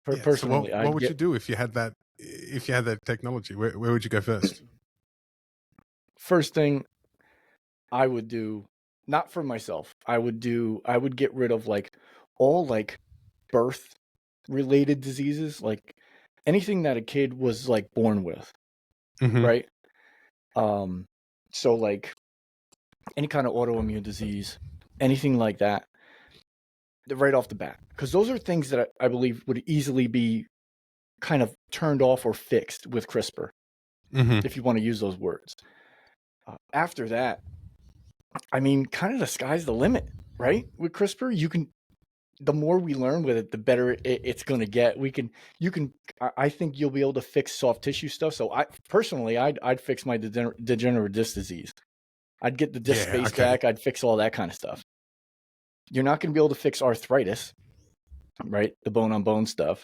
Yeah. Personally, So what would you do if you had that? If you had that technology, where would you go first? First thing I would do, not for myself, I would get rid of like all like birth related diseases, like anything that a kid was like born with, Mm-hmm. right? So like any kind of autoimmune disease, anything like that, right off the bat, because those are things that I believe would easily be kind of turned off or fixed with CRISPR, Mm-hmm. if you want to use those words. After that, I mean, kind of the sky's the limit, right? With CRISPR, you can, the more we learn with it, the better it's going to get. I think you'll be able to fix soft tissue stuff. So I'd fix my degenerative disc disease. I'd get the disc Yeah. space Okay. back. I'd fix all that kind of stuff. You're not going to be able to fix arthritis, right? The bone on bone stuff,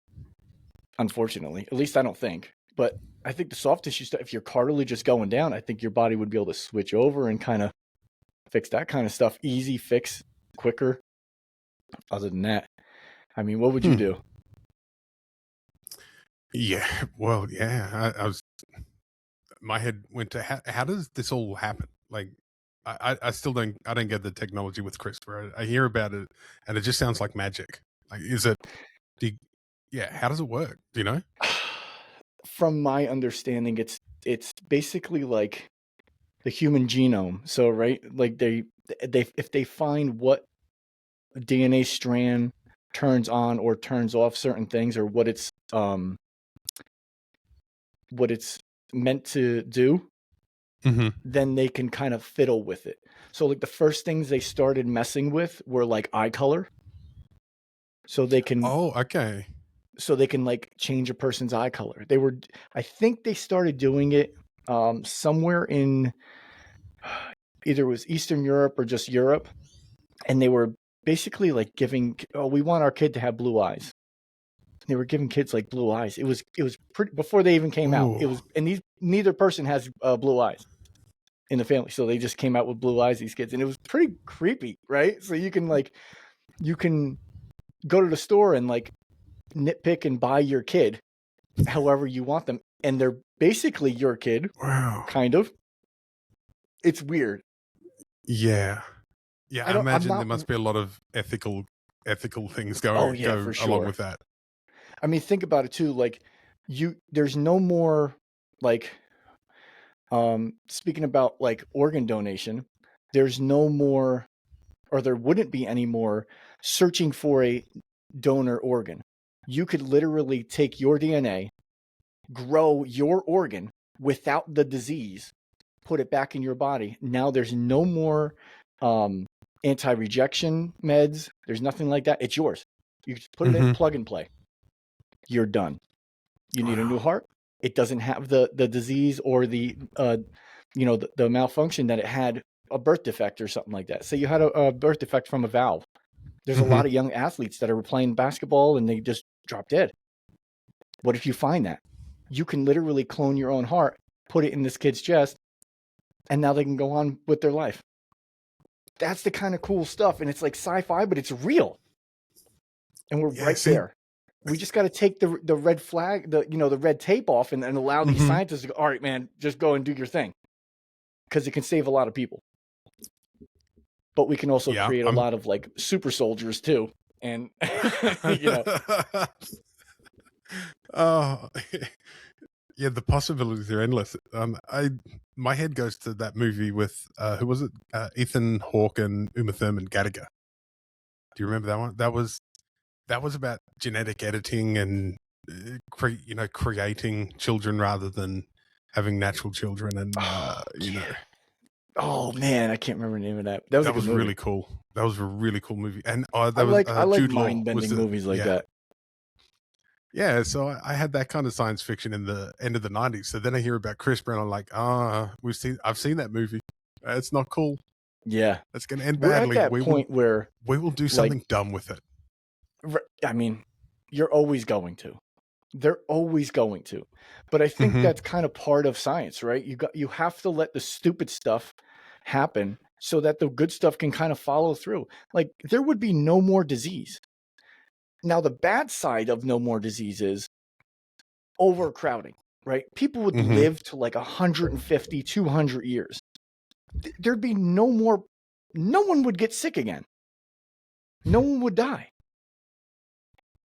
unfortunately. At least I don't think. But I think the soft tissue stuff, if your cartilage is going down, I think your body would be able to switch over and kind of fix that kind of stuff. Easy fix, quicker. Other than that, I mean, what would you do? Yeah. Well, yeah. I was. My head went to how does this all happen? Like, I still don't get the technology with CRISPR. I hear about it, and it just sounds like magic. Like, is it? Yeah. How does it work? Do you know? From my understanding, it's basically like the human genome. So right, like they if they find what DNA strand turns on or turns off certain things, or what it's meant to do, Mm-hmm. then they can kind of fiddle with it. So like the first things they started messing with were like eye color. So they can Oh, okay. like change a person's eye color. I think they started doing it somewhere in either it was Eastern Europe or just Europe, and they were basically like giving, oh, we want our kid to have blue eyes. They were giving kids like blue eyes. It was pretty, before they even came out. It Ooh. was, and neither person has blue eyes in the family, so they just came out with blue eyes, these kids, and it was pretty creepy, right? So you can go to the store and like nitpick and buy your kid however you want them, and they're basically your kid, Wow. kind of. It's weird. Yeah. Yeah. I I'm imagine not. there must be a lot of ethical things Oh go yeah, for along sure. with that. I mean, think about it too. Like there's no more like, speaking about like organ donation, there's no more, or there wouldn't be any more searching for a donor organ. You could literally take your DNA, grow your organ without the disease, put it back in your body. Now there's no more anti-rejection meds. There's nothing like that. It's yours. You just put it in, plug and play. You're done. You need a new Wow. heart. It doesn't have the disease or the the malfunction that it had a birth defect or something like that. Say you had a birth defect from a valve. There's a lot of young athletes that are playing basketball and they just drop dead. What if you find that? You can literally clone your own heart, put it in this kid's chest, and now they can go on with their life. That's the kind of cool stuff, and it's like sci-fi, but it's real. And we're right there. We just got to take the red flag, the red tape off, and allow these scientists to go, all right, man, just go and do your thing, because it can save a lot of people. But we can also create a lot of like super soldiers too, and Oh, yeah, the possibilities are endless. My head goes to that movie with who was it? Ethan Hawke and Uma Thurman, Gattaca. Do you remember that one? That was about genetic editing and creating children rather than having natural children, and Oh man, I can't remember the name of that. That was a good movie. Really cool. That was a really cool movie, and I like mind bending movies like that. Yeah, so I had that kind of science fiction in the end of the 90s. So then I hear about CRISPR and I'm like, I've seen that movie. It's not cool. Yeah. It's going to end badly. We're at that point where we will do something dumb with it. I mean, you're always going to. They're always going to. But I think that's kind of part of science, right? You have to let the stupid stuff happen so that the good stuff can kind of follow through. Like there would be no more disease. Now, the bad side of no more disease is overcrowding, right? People would Mm-hmm. live to like 150, 200 years. There'd be no one would get sick again. No one would die.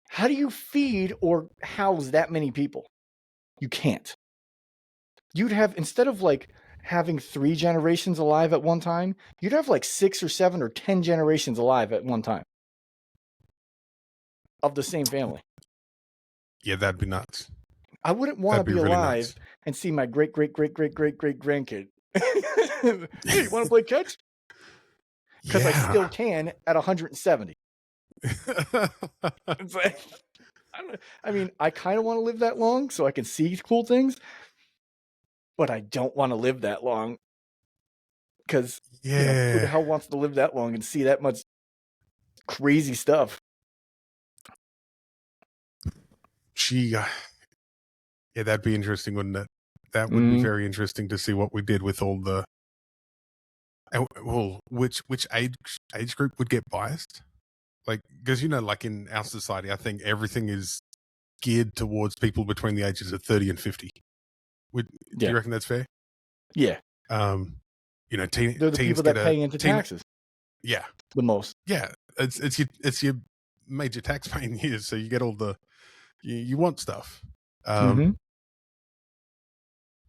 How do you feed or house that many people? You can't. You'd have, instead of like having 3 generations alive at one time, you'd have like 6 or 7 or 10 generations alive at one time of the same family. Yeah, that'd be nuts. I wouldn't want to That'd be be really alive nuts. and see my great grandkid. Hey, you want to play catch? Because I still Yeah. can at 170. It's like, I mean, I kind of want to live that long so I can see cool things, but I don't want to live that long because, who the Yeah. hell wants to live that long and see that much crazy stuff? Gee, yeah, that'd be interesting, wouldn't it? That would be very interesting to see what we did with all the. Well, which age group would get biased? Like, because like in our society, I think everything is geared towards people between the ages of 30 and 50. Do you reckon that's fair? Yeah. They're the They're the teens people get that pay into taxes. Yeah, the most. Yeah, it's your major tax paying years, so you get all the you want stuff.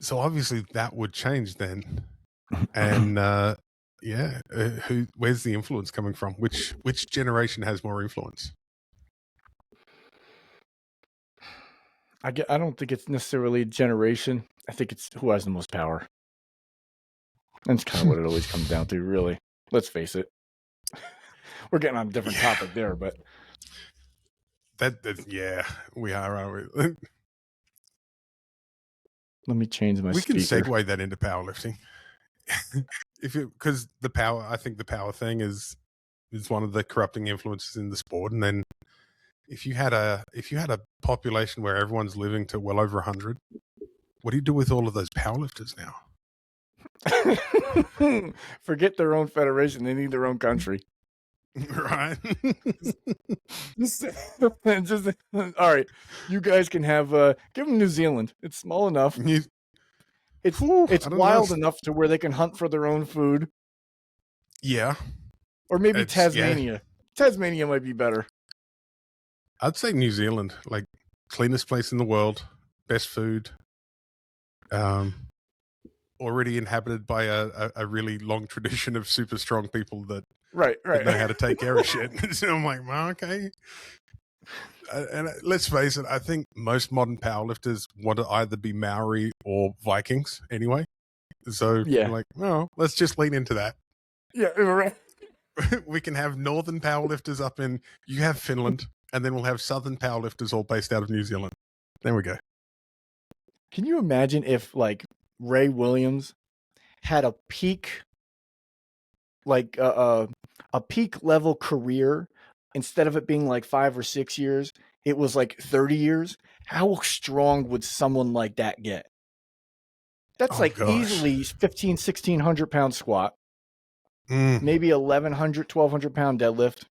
So obviously that would change then, and where's the influence coming from? Which generation has more influence? I don't think it's necessarily generation. I think it's who has the most power. That's kind of what it always comes down to, really. Let's face it. We're getting on a different topic there, but yeah, we are, aren't we? Let me change my We can speaker. segue that into powerlifting. Because I think the power thing is one of the corrupting influences in the sport. And then if you had a population where everyone's living to well over 100, what do you do with all of those powerlifters now? Forget their own federation. They need their own country. Right. just all right. You guys can have give them New Zealand. It's small enough. It's wild enough to where they can hunt for their own food. Yeah. Or maybe Tasmania. Yeah. Tasmania might be better. I'd say New Zealand, like cleanest place in the world, best food, already inhabited by a really long tradition of super strong people that that know how to take care of shit. So I'm like, well, okay. And let's face it, I think most modern powerlifters want to either be Maori or Vikings anyway. So I'm like, well, let's just lean into that. Yeah, right. We can have northern powerlifters up in, you have Finland, and then we'll have southern powerlifters all based out of New Zealand. There we go. Can you imagine if like Ray Williams had a peak, like a peak level career, instead of it being like 5 or 6 years, it was like 30 years? How strong would someone like that get? That's easily 1,500-1,600 pound squat. Maybe 1,100, 1,200 pound deadlift.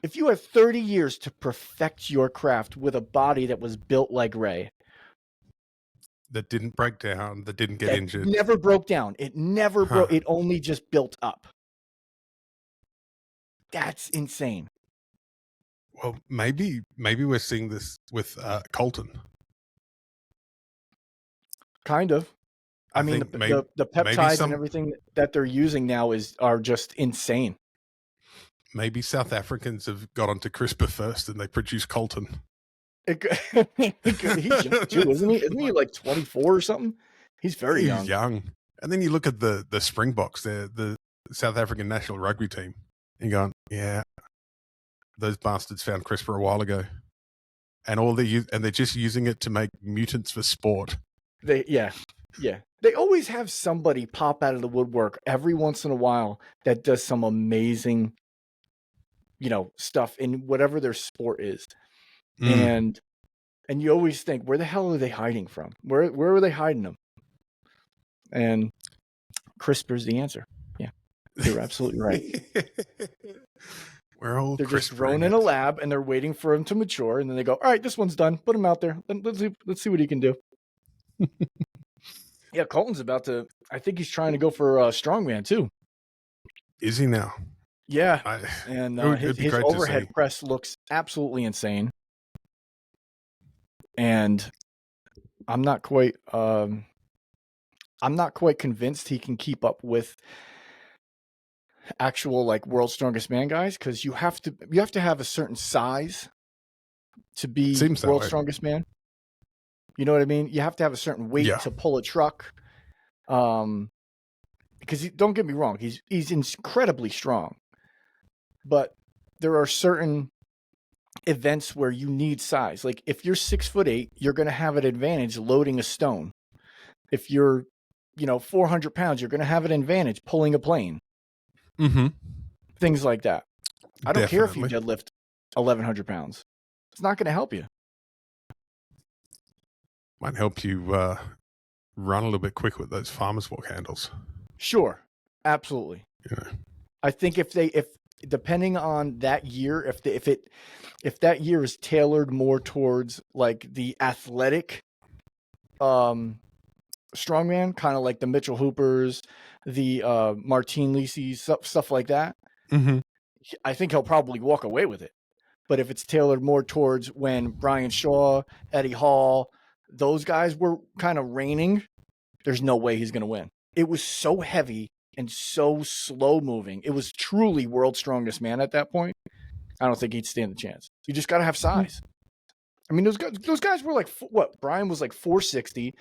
If you had 30 years to perfect your craft with a body that was built like Ray, that didn't break down, that didn't get injured, never broke down, it never broke, it only just built up. That's insane. Well, maybe we're seeing this with Colton. Kind of. I mean, the peptides and everything that they're using now are just insane. Maybe South Africans have got onto CRISPR first and they produce Colton. He's young too, isn't he? Isn't he like 24 or something? He's very young. He's young. And then you look at the Springboks, the South African national rugby team, and you're going, yeah, those bastards found CRISPR a while ago, and they're just using it to make mutants for sport. They always have somebody pop out of the woodwork every once in a while that does some amazing, stuff in whatever their sport is. And you always think, where the hell are they hiding from? Where are they hiding them? And CRISPR's the answer. Yeah, you're absolutely right. We're all They're just grown CRISPRing in a it. lab, and they're waiting for him to mature, and then they go, all right, this one's done. Put him out there. Let's see what he can do. Yeah, Colton's about to. I think he's trying to go for strongman too. Is he now? Yeah, and it'd be his great to overhead see. press looks absolutely insane. And I'm not quite convinced he can keep up with actual like world's strongest man guys, because you have to have a certain size to be Seems that world's way. strongest man. You know what I mean? You have to have a certain weight Yeah. to pull a truck. Because don't get me wrong, he's incredibly strong, but there are certain events where you need size. Like if you're 6'8", you're going to have an advantage loading a stone. If you're 400 pounds, you're going to have an advantage pulling a plane. Mm-hmm. Things like that. I don't care if you Definitely. deadlift 1,100 pounds. It's not going to help you. Might help you run a little bit quicker with those farmer's walk handles. Sure, absolutely. Yeah. I think if depending on that year, if that year is tailored more towards like the athletic strongman, kind of like the Mitchell Hoopers, the Martine Lisi's, stuff like that, Mm-hmm. I think he'll probably walk away with it. But if it's tailored more towards when Brian Shaw, Eddie Hall, those guys were kind of reigning, there's no way he's going to win. It was so heavy and so slow moving. It was truly world's strongest man at that point. I don't think he'd stand a chance. You just got to have size. I mean, those guys were like, what? Brian was like 460.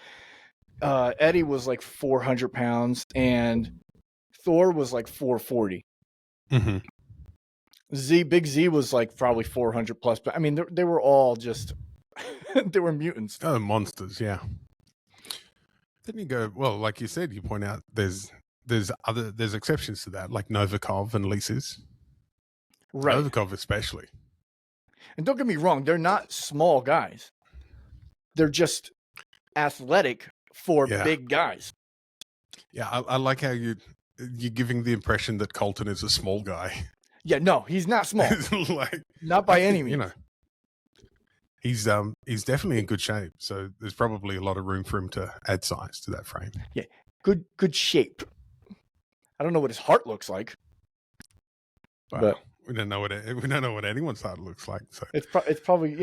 Eddie was like 400 pounds, and Thor was like 440. Mm-hmm. Big Z was like probably 400 plus. But I mean, they were all just, they were mutants. Oh, monsters, yeah. Then you go, well, like you said, you point out there's exceptions to that, like Novikov and Lisa's. Right. Novikov especially. And don't get me wrong, they're not small guys. They're just athletic for big guys. Yeah, I like how you're giving the impression that Colton is a small guy. Yeah, no, he's not small. Like, not by any means. He's definitely in good shape. So there's probably a lot of room for him to add size to that frame. Yeah, good shape. I don't know what his heart looks like, but we don't know what anyone's heart looks like. So it's probably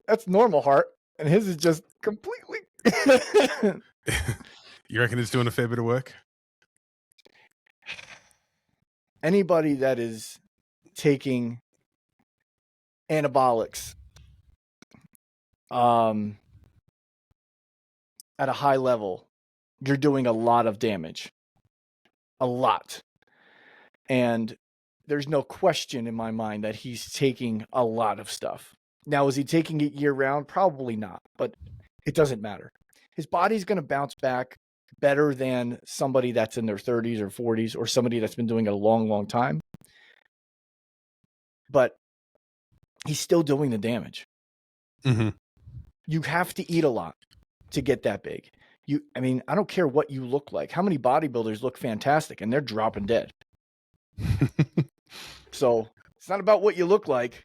that's normal heart, and his is just completely. You reckon it's doing a fair bit of work? Anybody that is taking anabolics at a high level, you're doing a lot of damage. A lot. And there's no question in my mind that he's taking a lot of stuff. Now, is he taking it year round? Probably not, but it doesn't matter. His body's going to bounce back better than somebody that's in their 30s or 40s or somebody that's been doing it a long, long time. But he's still doing the damage. Mm-hmm. You have to eat a lot to get that big. I mean, I don't care what you look like. How many bodybuilders look fantastic and they're dropping dead? So it's not about what you look like.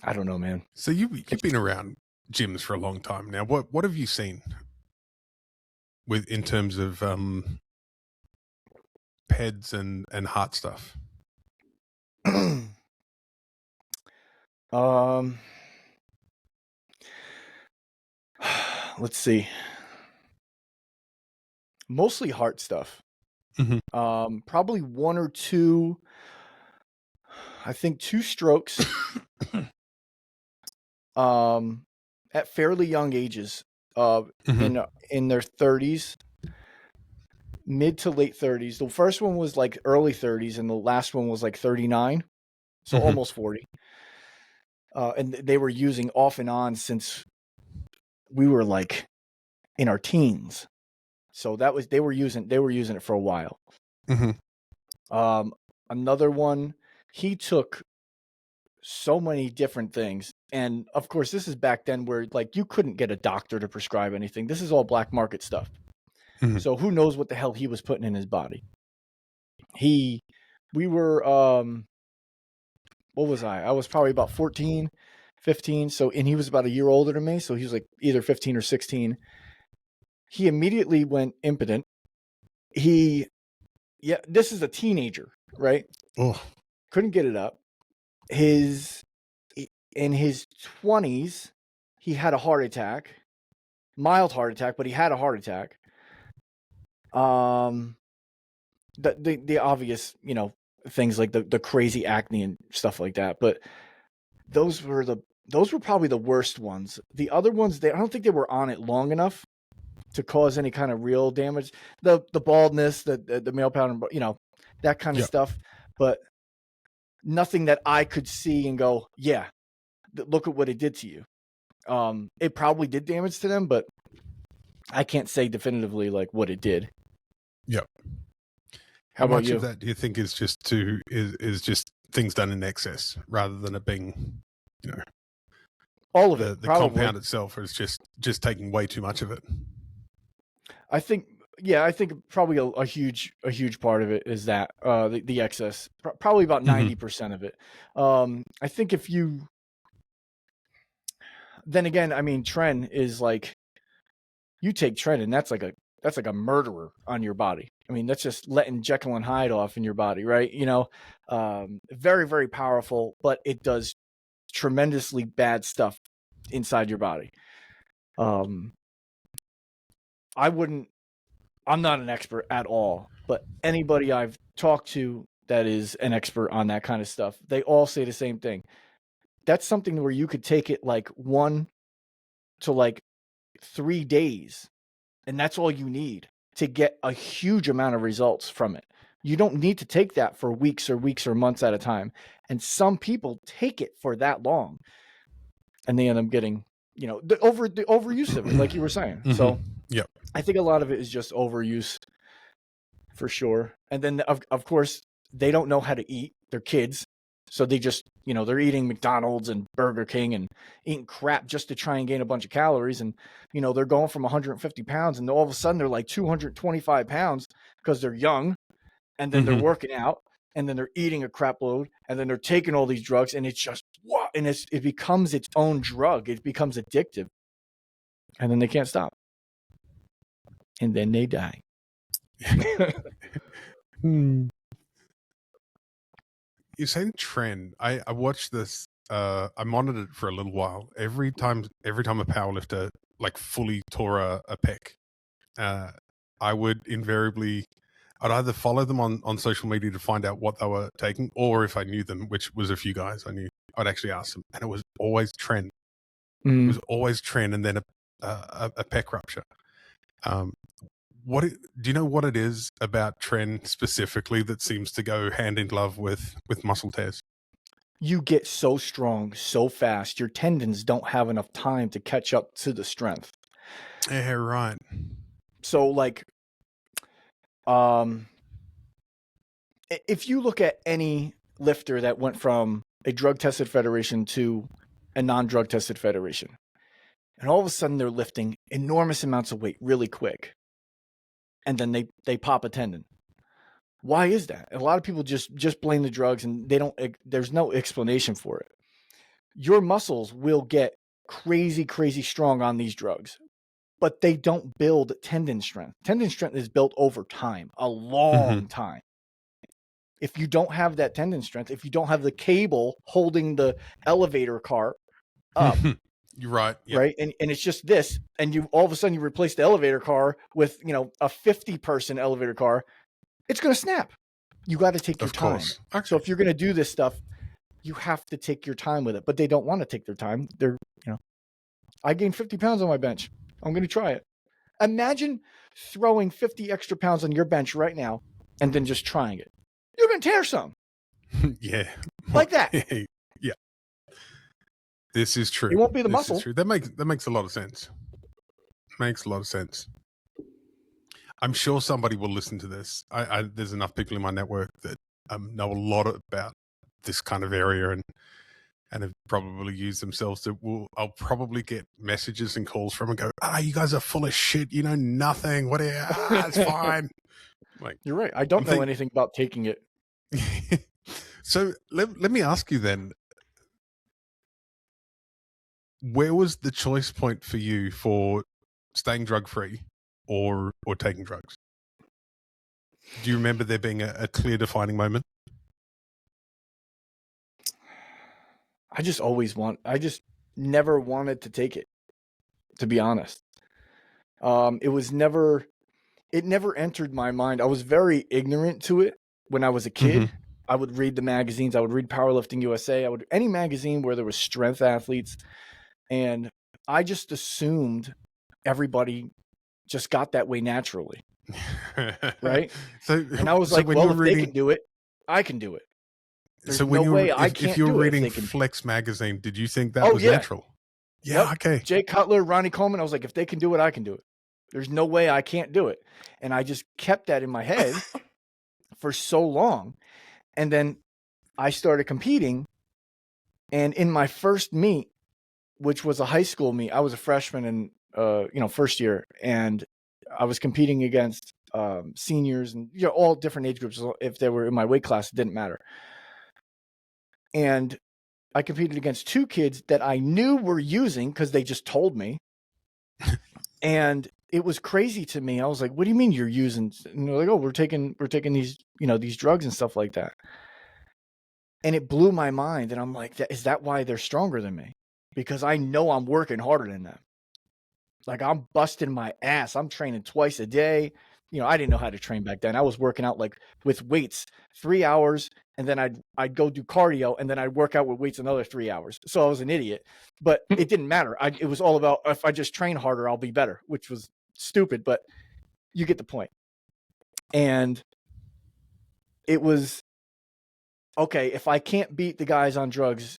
I don't know, man. So you've been around gyms for a long time now. What have you seen in terms of PEDs and heart stuff? Let's see. Mostly heart stuff. Mm-hmm. Probably one or two. I think 2 strokes. At fairly young ages. Mm-hmm. In their 30s, mid to late 30s. The first one was like early 30s, and the last one was like 39, so Mm-hmm. almost 40. And they were using off and on since we were like in our teens. So they were using it for a while. Mm-hmm. Another one, he took so many different things, and of course, this is back then where like you couldn't get a doctor to prescribe anything. This is all black market stuff. Mm-hmm. So who knows what the hell he was putting in his body? we were, what was I? I was probably about 14, 15. So, and he was about a year older than me. So he was like either 15 or 16. He immediately went impotent. This is a teenager, right? Oh, Couldn't get it up. In his 20s, he had a heart attack, mild heart attack, but he had a heart attack. The obvious, things like the crazy acne and stuff like that. But those were probably the worst ones. The other ones, I don't think they were on it long enough to cause any kind of real damage. The baldness, the male pattern, that kind of stuff. But nothing that I could see and go, yeah, look at what it did to you. It probably did damage to them, but I can't say definitively like what it did. Yep. How much of that do you think is just just things done in excess rather than it being, all of it? The compound itself is just taking way too much of it. I think probably a huge part of it is that the excess, probably about 90% of it. I think if you, then again, I mean, tren is like, you take tren and that's like a murderer on your body. I mean, that's just letting Jekyll and Hyde off in your body, right? Very, very powerful, but it does tremendously bad stuff inside your body. I'm not an expert at all, but anybody I've talked to that is an expert on that kind of stuff, they all say the same thing. That's something where you could take it like 1 to like 3 days, and that's all you need to get a huge amount of results from it. You don't need to take that for weeks or months at a time. And some people take it for that long, and they end up getting, the overuse of it, like you were saying. So yep. I think a lot of it is just overuse for sure. And then of course they don't know how to eat. They're kids. So they just, they're eating McDonald's and Burger King and eating crap just to try and gain a bunch of calories. And, they're going from 150 pounds and all of a sudden they're like 225 pounds because they're young, and then they're working out, and then they're eating a crap load, and then they're taking all these drugs, and it's just, what? And it becomes its own drug. It becomes addictive, and then they can't stop. And then they die. You're saying trend. I watched this. I monitored it for a little while. Every time a powerlifter like fully tore a pec, I would invariably, I'd either follow them on social media to find out what they were taking, or if I knew them, which was a few guys I knew, I'd actually ask them, and it was always trend. It was always trend, and then a pec rupture. Do you know what it is about tren specifically that seems to go hand in glove with muscle tears? You get so strong so fast, your tendons don't have enough time to catch up to the strength. Yeah, right. So like, if you look at any lifter that went from a drug-tested federation to a non-drug tested federation, and all of a sudden they're lifting enormous amounts of weight really quick, and then they pop a tendon. Why is that? A lot of people just blame the drugs, and there's no explanation for it. Your muscles will get crazy, crazy strong on these drugs, but they don't build tendon strength. Tendon strength is built over time, a long time. If you don't have that tendon strength, if you don't have the cable holding the elevator car up, you're right. Yep. Right. And it's just this, and you all of a sudden you replace the elevator car with, a 50-person elevator car, it's going to snap. You got to take your time. Okay. So if you're going to do this stuff, you have to take your time with it, but they don't want to take their time. They're, I gained 50 pounds on my bench. I'm going to try it. Imagine throwing 50 extra pounds on your bench right now and then just trying it. You're going to tear some. Yeah. Like that. Yeah. This is true. It won't be the muscle. That makes a lot of sense. Makes a lot of sense. I'm sure somebody will listen to this. There's enough people in my network that know a lot about this kind of area, and and have probably used themselves to. I'll probably get messages and calls from and go, you guys are full of shit. You know nothing. What? It's fine. Like, You're right. I don't know anything about taking it. So let me ask you then, where was the choice point for you for staying drug free or taking drugs? Do you remember there being a clear defining moment? I just never wanted to take it, to be honest. It never entered my mind. I was very ignorant to it when I was a kid. Mm-hmm. I would read the magazines. I would read Powerlifting USA. Any magazine where there was strength athletes. And I just assumed everybody just got that way naturally. Right? And I was like, well, if they can do it, I can do it. There's no way I can't do it. If you were reading Flex magazine, did you think that was natural? Yeah, yep. Okay. Jay Cutler, Ronnie Coleman, I was like, if they can do it, I can do it. There's no way I can't do it. And I just kept that in my head for so long. And then I started competing. And in my first meet, which was a high school meet, I was a freshman in first year, and I was competing against seniors and all different age groups. If they were in my weight class, it didn't matter. And I competed against two kids that I knew were using because they just told me. And it was crazy to me. I was like, what do you mean you're using? And they're like, oh, we're taking these, these drugs and stuff like that. And it blew my mind. And I'm like, is that why they're stronger than me? Because I know I'm working harder than them. Like, I'm busting my ass. I'm training twice a day. I didn't know how to train back then. I was working out like with weights 3 hours, and then I'd go do cardio, and then I'd work out with weights another 3 hours. So I was an idiot, but it didn't matter. It was all about, if I just train harder, I'll be better, which was stupid, but you get the point. And it was, okay, if I can't beat the guys on drugs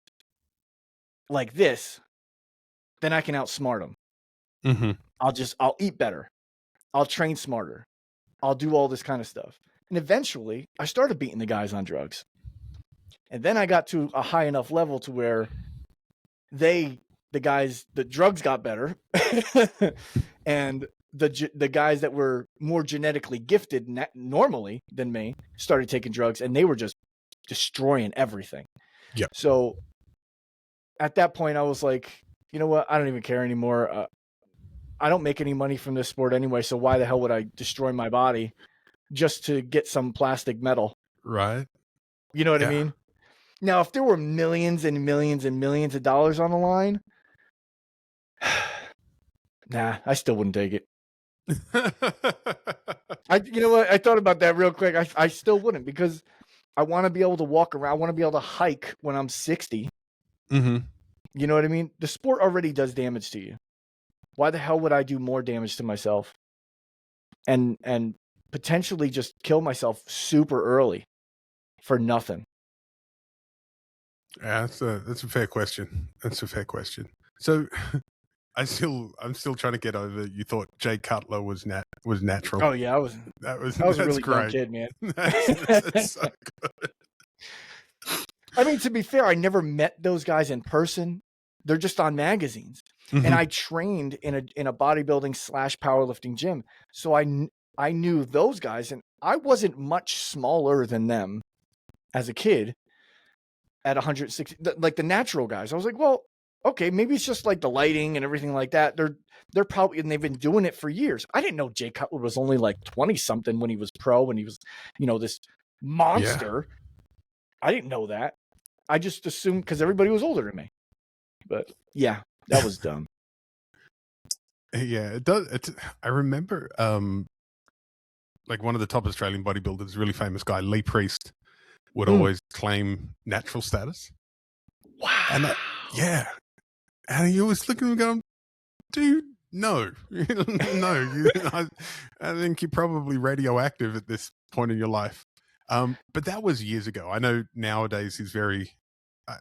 like this, then I can outsmart them. Mm-hmm. I'll eat better. I'll train smarter. I'll do all this kind of stuff. And eventually I started beating the guys on drugs. And then I got to a high enough level to where the drugs got better and the guys that were more genetically gifted normally than me started taking drugs, and they were just destroying everything. Yeah. So at that point I was like, you know what? I don't even care anymore. I don't make any money from this sport anyway, so why the hell would I destroy my body just to get some plastic medal? Right. You know what I mean? Now, if there were millions and millions and millions of dollars on the line, nah, I still wouldn't take it. You know what? I thought about that real quick. I still wouldn't, because I want to be able to walk around. I want to be able to hike when I'm 60. Mm-hmm. You know what I mean? The sport already does damage to you. Why the hell would I do more damage to myself and potentially just kill myself super early for nothing? Yeah, that's a fair question. That's a fair question. So I'm still trying to get over. You thought Jay Cutler was natural. Oh yeah, I was a really great. young kid, man. That's so good. I mean, to be fair, I never met those guys in person. They're just on magazines. Mm-hmm. And I trained in a bodybuilding / powerlifting gym. So I knew those guys, and I wasn't much smaller than them as a kid at 160, like the natural guys. I was like, well, okay, maybe it's just like the lighting and everything like that. They're probably, and they've been doing it for years. I didn't know Jay Cutler was only like 20 something when he was pro, and he was, this monster. Yeah. I didn't know that. I just assumed because everybody was older than me. But yeah, that was dumb. Yeah, it does. I remember, like one of the top Australian bodybuilders, really famous guy, Lee Priest, would always claim natural status. Wow. And yeah. And you always look at him going, dude, no. No. I think you're probably radioactive at this point in your life. But that was years ago. I know nowadays he's very,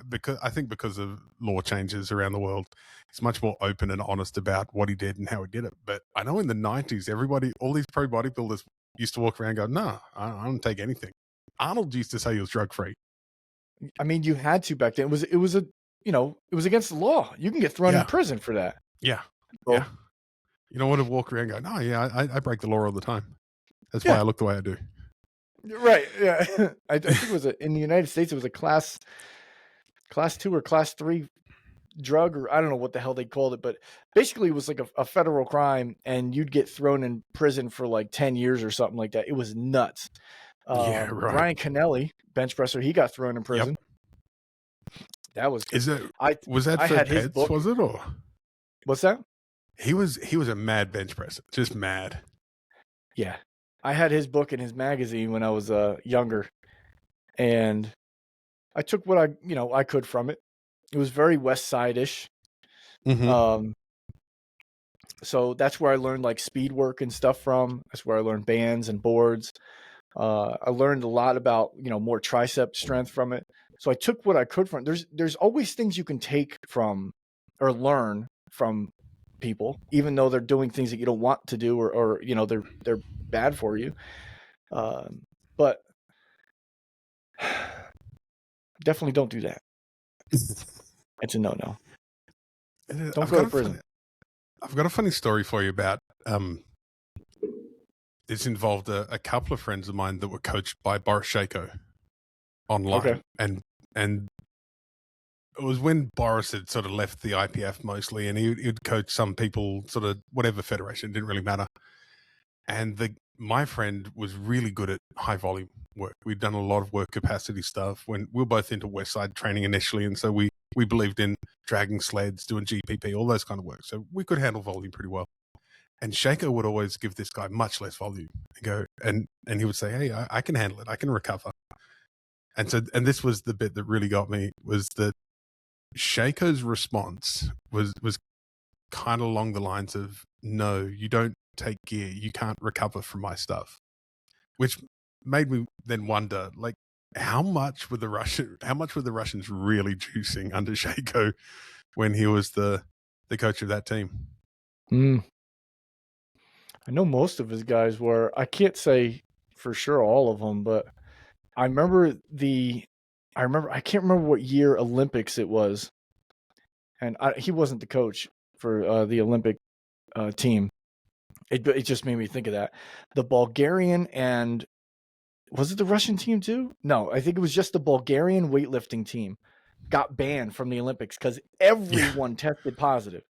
because of law changes around the world, he's much more open and honest about what he did and how he did it. But I know in the 90s, all these pro bodybuilders used to walk around and go, no, I don't take anything. Arnold used to say he was drug free. I mean, you had to back then. It was it was against the law. You can get thrown in Yeah. prison for that. Yeah. Yeah. So, You don't want to walk around going, oh, yeah, I break the law all the time. That's why yeah, I look the way I do. right. Yeah. I think it was in the United States, it was a class 2 or class 3 drug, or I don't know what the hell they called it, but basically it was like a federal crime, and you'd get thrown in prison for like 10 years or something like that. It was nuts. Yeah, right. Brian Kennelly, bench presser, he got thrown in Yep. prison. That was good. Is it I was that I for had his pets, book. was it? Or What's that? he was a mad bench presser. Just mad. Yeah. I had his book in his magazine when I was younger, and I took what I could from it. It was very West Side-ish. Mm-hmm. So that's where I learned like speed work and stuff from. That's where I learned bands and boards. I learned a lot about, more tricep strength from it. So I took what I could from it. There's always things you can take from or learn from people, even though they're doing things that you don't want to do, or they're bad for you. But definitely don't do that. It's a no. Don't I've go got to prison. I've got a funny story for you about it's involved a couple of friends of mine that were coached by Boris Shako online. Okay. And it was when Boris had sort of left the IPF mostly, and he'd coach some people, sort of whatever federation, didn't really matter. And my friend was really good at high volume work. We'd done a lot of work capacity stuff when we were both into Westside training initially, and so we believed in dragging sleds, doing GPP, all those kind of work. So we could handle volume pretty well. And Shaker would always give this guy much less volume and he would say, hey, I can handle it. I can recover. And this was the bit that really got me, was that Shaker's response was kind of along the lines of, no, you don't take gear. You can't recover from my stuff, which made me then wonder, like, how much were the Russians really juicing under Shako when he was the coach of that team? I know most of his guys were. I can't say for sure all of them, but I remember I can't remember what year Olympics it was, and he wasn't the coach for the Olympic team. It just made me think of that. The Bulgarian and was it the Russian team too? No, I think it was just the Bulgarian weightlifting team got banned from the Olympics because everyone tested positive.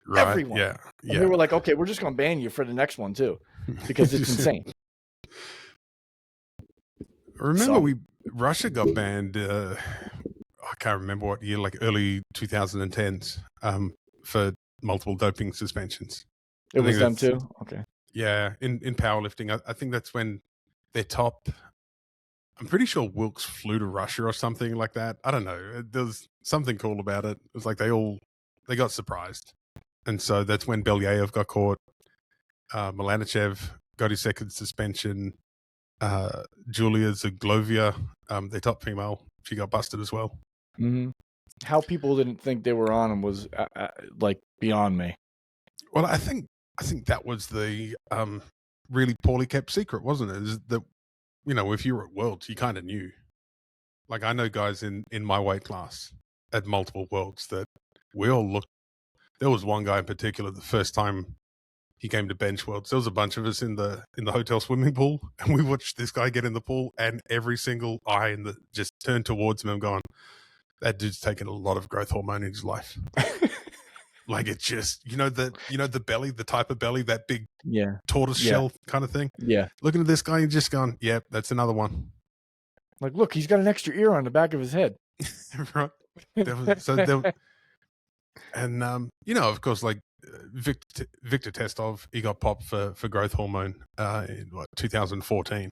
Right. Everyone. Yeah. And they were like, okay, we're just going to ban you for the next one too, because it's insane. Remember, Russia got banned. I can't remember what year, like early 2010s, for multiple doping suspensions. It was them too. Okay. Yeah, in powerlifting, I think that's when their top. I'm pretty sure Wilkes flew to Russia or something like that. I don't know. There was something cool about it. It was like they got surprised, and so that's when Belyaev got caught. Milanichev got his second suspension. Julia Zaglovia, their top female, she got busted as well. Mm-hmm. How people didn't think they were on him was like beyond me. Well, I think that was the really poorly kept secret, wasn't it? Is that, if you were at Worlds, you kind of knew. Like, I know guys in my weight class at multiple Worlds that we all looked. There was one guy in particular, the first time he came to bench Worlds, there was a bunch of us in the hotel swimming pool, and we watched this guy get in the pool, and every single eye just turned towards him and gone, that dude's taken a lot of growth hormone in his life. Like, it's just, the belly, the type of belly, that big tortoise shell kind of thing. Yeah. Looking at this guy and just going, yeah, that's another one. Like, look, he's got an extra ear on the back of his head. Right. And of course, like Victor Testov, he got popped for growth hormone in 2014.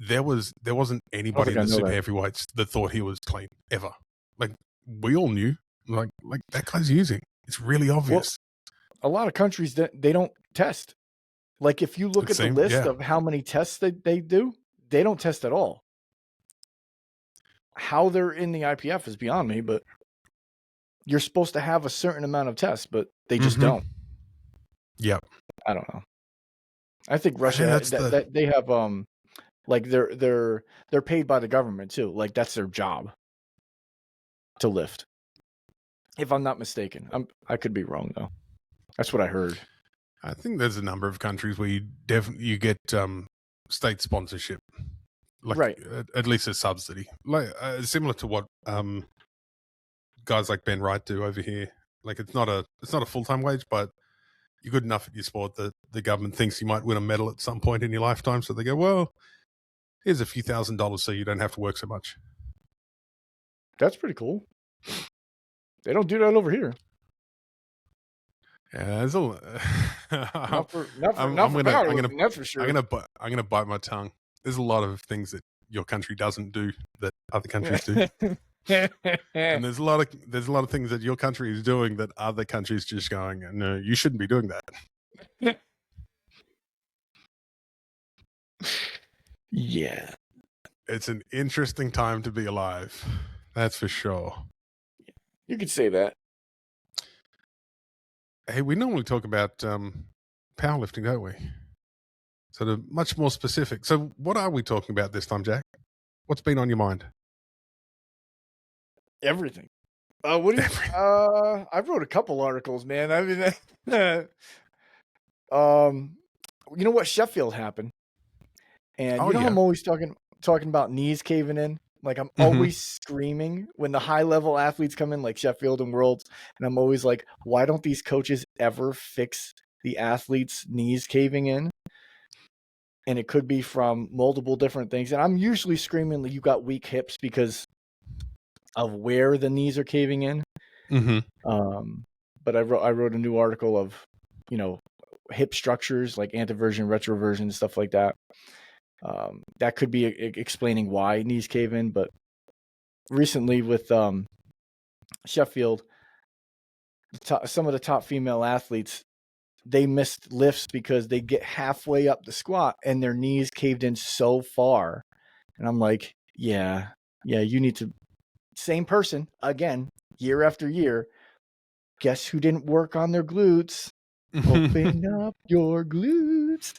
There wasn't anybody in the super heavyweights that thought he was clean ever. Like, we all knew, like that guy's using. It's really obvious. Well, a lot of countries they don't test. Like, if you look at the list of how many tests they do, they don't test at all. How they're in the IPF is beyond me, but you're supposed to have a certain amount of tests, but they just don't. Yep. I don't know. I think Russia they have like they're paid by the government too. Like, that's their job to lift. if I'm not mistaken. I could be wrong though. That's what I heard. I think there's a number of countries where you get state sponsorship, like Right. at least a subsidy, like similar to what guys like Ben Wright do over here. Like it's not a full time wage, but you're good enough at your sport that the government thinks you might win a medal at some point in your lifetime, so they go, well, here's a few $1,000s so you don't have to work so much. That's pretty cool. They don't do that over here. Yeah, there's a. Not for powerlifting, that's for sure. I'm gonna bite my tongue. There's a lot of things that your country doesn't do that other countries do, and there's a lot of things that your country is doing that other countries just going, no, you shouldn't be doing that. Yeah, it's an interesting time to be alive. That's for sure. You could say that. Hey, we normally talk about powerlifting, don't we? So they're much more specific. So what are we talking about this time, Jack? What's been on your mind? Everything. What do you? I wrote a couple articles, man. I mean, you know what? Sheffield happened, and you know how I'm always talking about knees caving in. Like I'm always screaming when the high level athletes come in, like Sheffield and Worlds, and I'm always like, why don't these coaches ever fix the athletes' knees caving in? And it could be from multiple different things. And I'm usually screaming that you got weak hips because of where the knees are caving in. But I wrote a new article of, hip structures like anteversion, retroversion, stuff like that. That could be explaining why knees cave in. But recently with Sheffield, some of the top female athletes, they missed lifts because they get halfway up the squat and their knees caved in so far. And I'm like, yeah, you need to, same person again, year after year. Guess who didn't work on their glutes? Open up your glutes.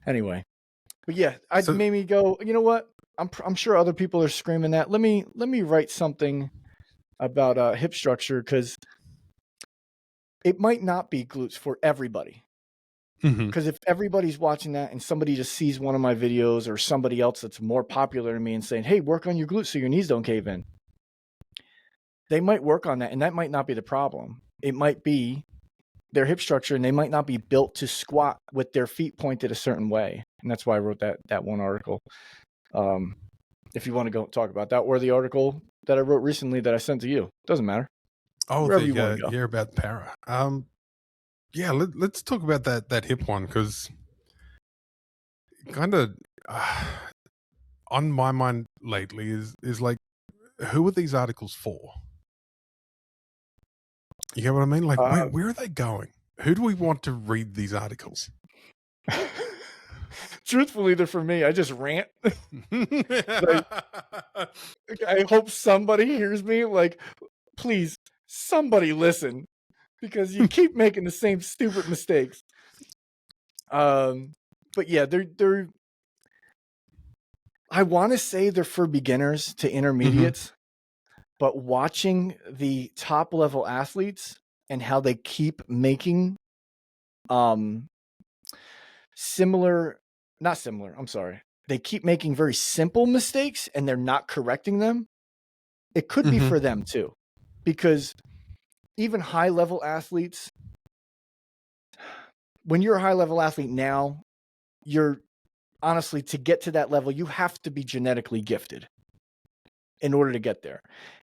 Anyway, but yeah, made me go, you know what? I'm sure other people are screaming that. Let me write something about hip structure, because it might not be glutes for everybody. Because if everybody's watching that and somebody just sees one of my videos or somebody else that's more popular than me and saying, hey, work on your glutes so your knees don't cave in, they might work on that, and that might not be the problem. It might be their hip structure, and they might not be built to squat with their feet pointed a certain way. And that's why I wrote that one article. If you want to go talk about that, or the article that I wrote recently that I sent to you, doesn't matter. Oh, wherever you want to go. Hear about para. Yeah, let's talk about that hip one, because kind of on my mind lately is like, who are these articles for? You get what I mean? Like, where are they going? Who do we want to read these articles? Truthfully, they're for me. I just rant. Like, I hope somebody hears me. Like, please, somebody listen, because you keep making the same stupid mistakes. But yeah, they're. I want to say they're for beginners to intermediates, but watching the top level athletes and how they keep making, they keep making very simple mistakes and they're not correcting them. It could be for them too, because even high level athletes, when you're a high level athlete now, honestly, to get to that level, you have to be genetically gifted in order to get there.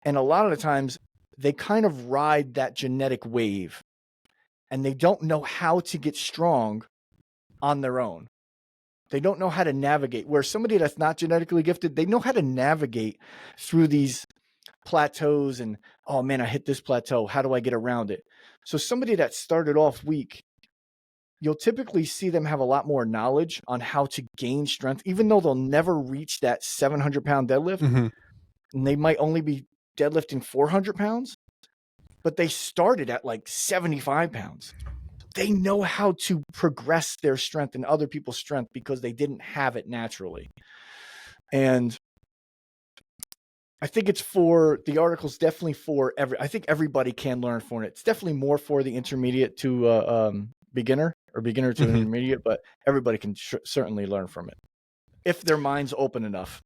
And a lot of the times they kind of ride that genetic wave and they don't know how to get strong on their own. They don't know how to navigate, where somebody that's not genetically gifted, they know how to navigate through these plateaus and, oh man, I hit this plateau. How do I get around it? So somebody that started off weak, you'll typically see them have a lot more knowledge on how to gain strength, even though they'll never reach that 700-pound deadlift. And they might only be deadlifting 400 pounds, but they started at like 75 pounds. They know how to progress their strength and other people's strength because they didn't have it naturally. And I think the article's definitely for I think everybody can learn from it. It's definitely more for the intermediate to beginner or beginner to intermediate, but everybody can certainly learn from it if their mind's open enough.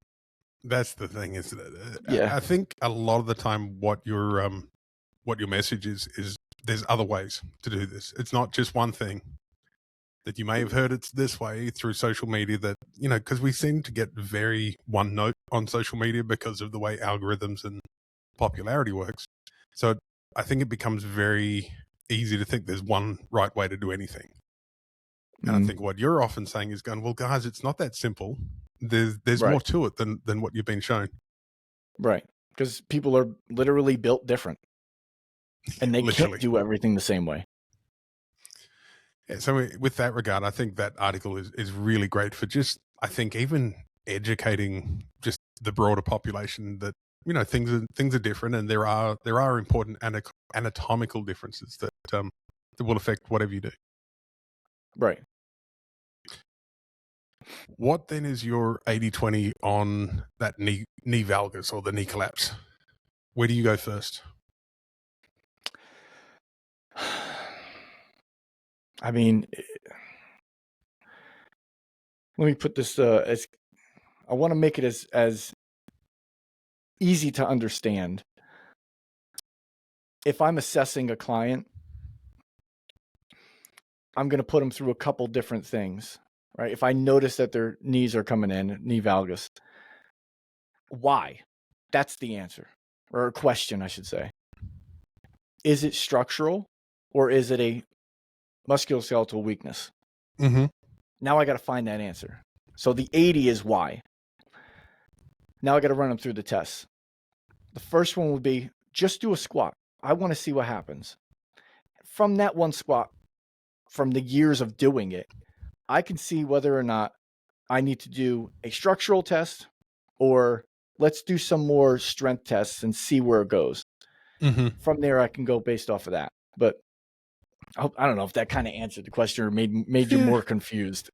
That's the thing, isn't it? Yeah. I think a lot of the time what your message is there's other ways to do this. It's not just one thing. That you may have heard it's this way through social media, that, because we seem to get very one note on social media because of the way algorithms and popularity works. So I think it becomes very easy to think there's one right way to do anything. And I think what you're often saying is going, well, guys, it's not that simple. There's Right. more to it than what you've been shown. Right. Because people are literally built different. And they can't do everything the same way. Yeah, so with that regard, I think that article is really great for just, I think, even educating just the broader population that, things are different, and there are important anatomical differences that will affect whatever you do. Right. What then is your 80-20 on that knee valgus or the knee collapse? Where do you go first? I mean, let me put this as I want to make it as easy to understand. If I'm assessing a client, I'm going to put them through a couple different things, right? If I notice that their knees are coming in, knee valgus, why? That's the answer, or a question, I should say. Is it structural, or is it a musculoskeletal weakness? Mm-hmm. Now I got to find that answer. So the 80 is why. Now I got to run them through the tests. The first one would be just do a squat. I want to see what happens. From that one squat, from the years of doing it, I can see whether or not I need to do a structural test, or let's do some more strength tests and see where it goes. Mm-hmm. From there, I can go based off of that. But I don't know if that kind of answered the question or made you more confused.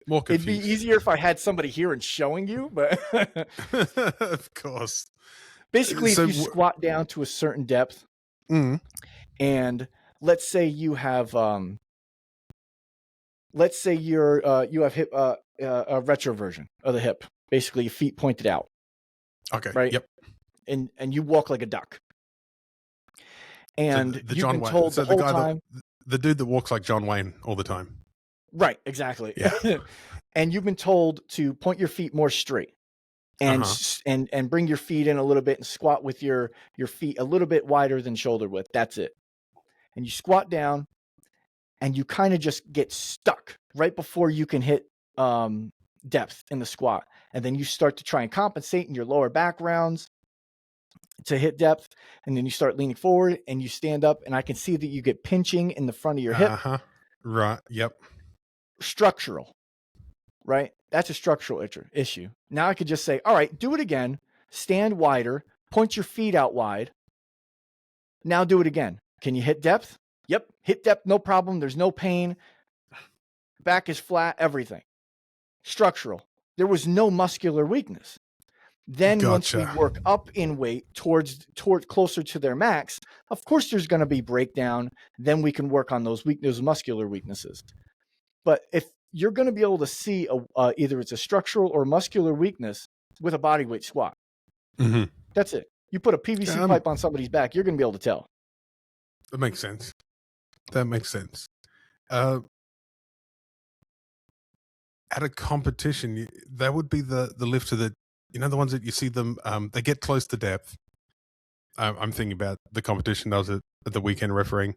More confused. It'd be easier if I had somebody here and showing you, but of course. Basically, if you squat down to a certain depth, and let's say you have, let's say you have hip a retroversion of the hip, basically your feet pointed out. Okay. Right. Yep. And you walk like a duck. And so you've been told the whole time. The dude that walks like John Wayne all the time. Right. Exactly. Yeah. And you've been told to point your feet more straight. And and bring your feet in a little bit and squat with your feet a little bit wider than shoulder width. That's it. And you squat down, and you kind of just get stuck right before you can hit depth in the squat. And then you start to try and compensate in your lower back rounds to hit depth. And then you start leaning forward and you stand up, and I can see that you get pinching in the front of your hip. Right. Yep. Structural. Right? That's a structural issue. Now I could just say, all right, do it again. Stand wider. Point your feet out wide. Now do it again. Can you hit depth? Yep. Hit depth, no problem. There's no pain. Back is flat, everything. Structural. There was no muscular weakness. Then once we work up in weight towards closer to their max, of course there's going to be breakdown. Then we can work on those muscular weaknesses. But if you're going to be able to see either it's a structural or muscular weakness with a body weight squat. Mm-hmm. That's it. You put a PVC pipe on somebody's back, you're going to be able to tell. That makes sense. At a competition, that would be the lifter that, the ones that you see them, they get close to depth. I'm thinking about the competition I was at the weekend refereeing.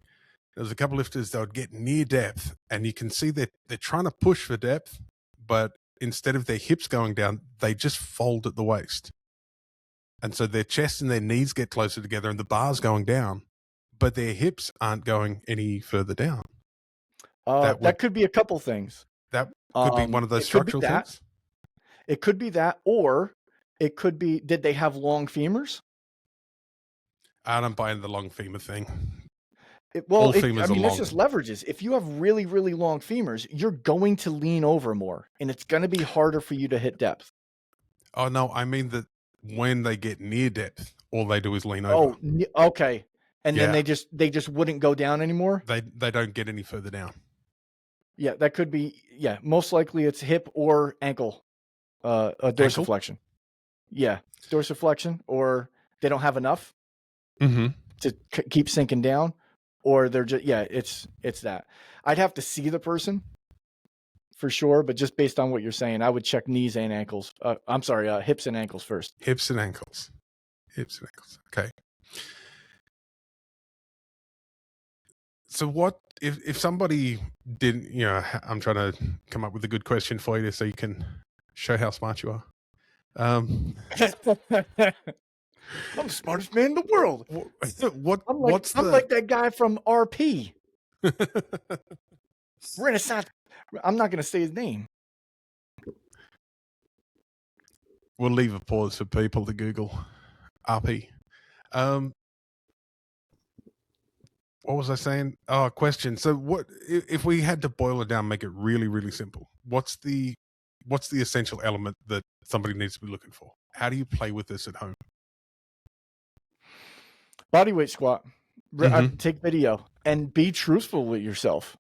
There was a couple of lifters that would get near depth, and you can see that they're trying to push for depth, but instead of their hips going down, they just fold at the waist. And so their chest and their knees get closer together, and the bar's going down, but their hips aren't going any further down. That could be a couple things. That could be one of those structural things. It could be that, or it could be, did they have long femurs? I don't buy into the long femur thing. This just leverages. If you have really, really long femurs, you're going to lean over more, and it's going to be harder for you to hit depth. Oh, no, I mean that when they get near depth, all they do is lean over. Oh, okay. And then Yeah. they just wouldn't go down anymore. They don't get any further down. Yeah, that could be. Yeah, most likely it's hip or ankle, a dorsiflexion. Yeah, dorsiflexion, or they don't have enough to keep sinking down, or they're just it's that. I'd have to see the person for sure, but just based on what you're saying, I would check knees and ankles. I'm sorry, hips and ankles first. Hips and ankles. Okay. So what if somebody didn't, I'm trying to come up with a good question for you so you can show how smart you are. I'm the smartest man in the world. I'm like that guy from RP. Renaissance. I'm not going to say his name. We'll leave a pause for people to Google RP. What was I saying? Oh, question. So what if we had to boil it down, make it really, really simple? What's the essential element that somebody needs to be looking for? How do you play with this at home? Bodyweight squat. Take video and be truthful with yourself.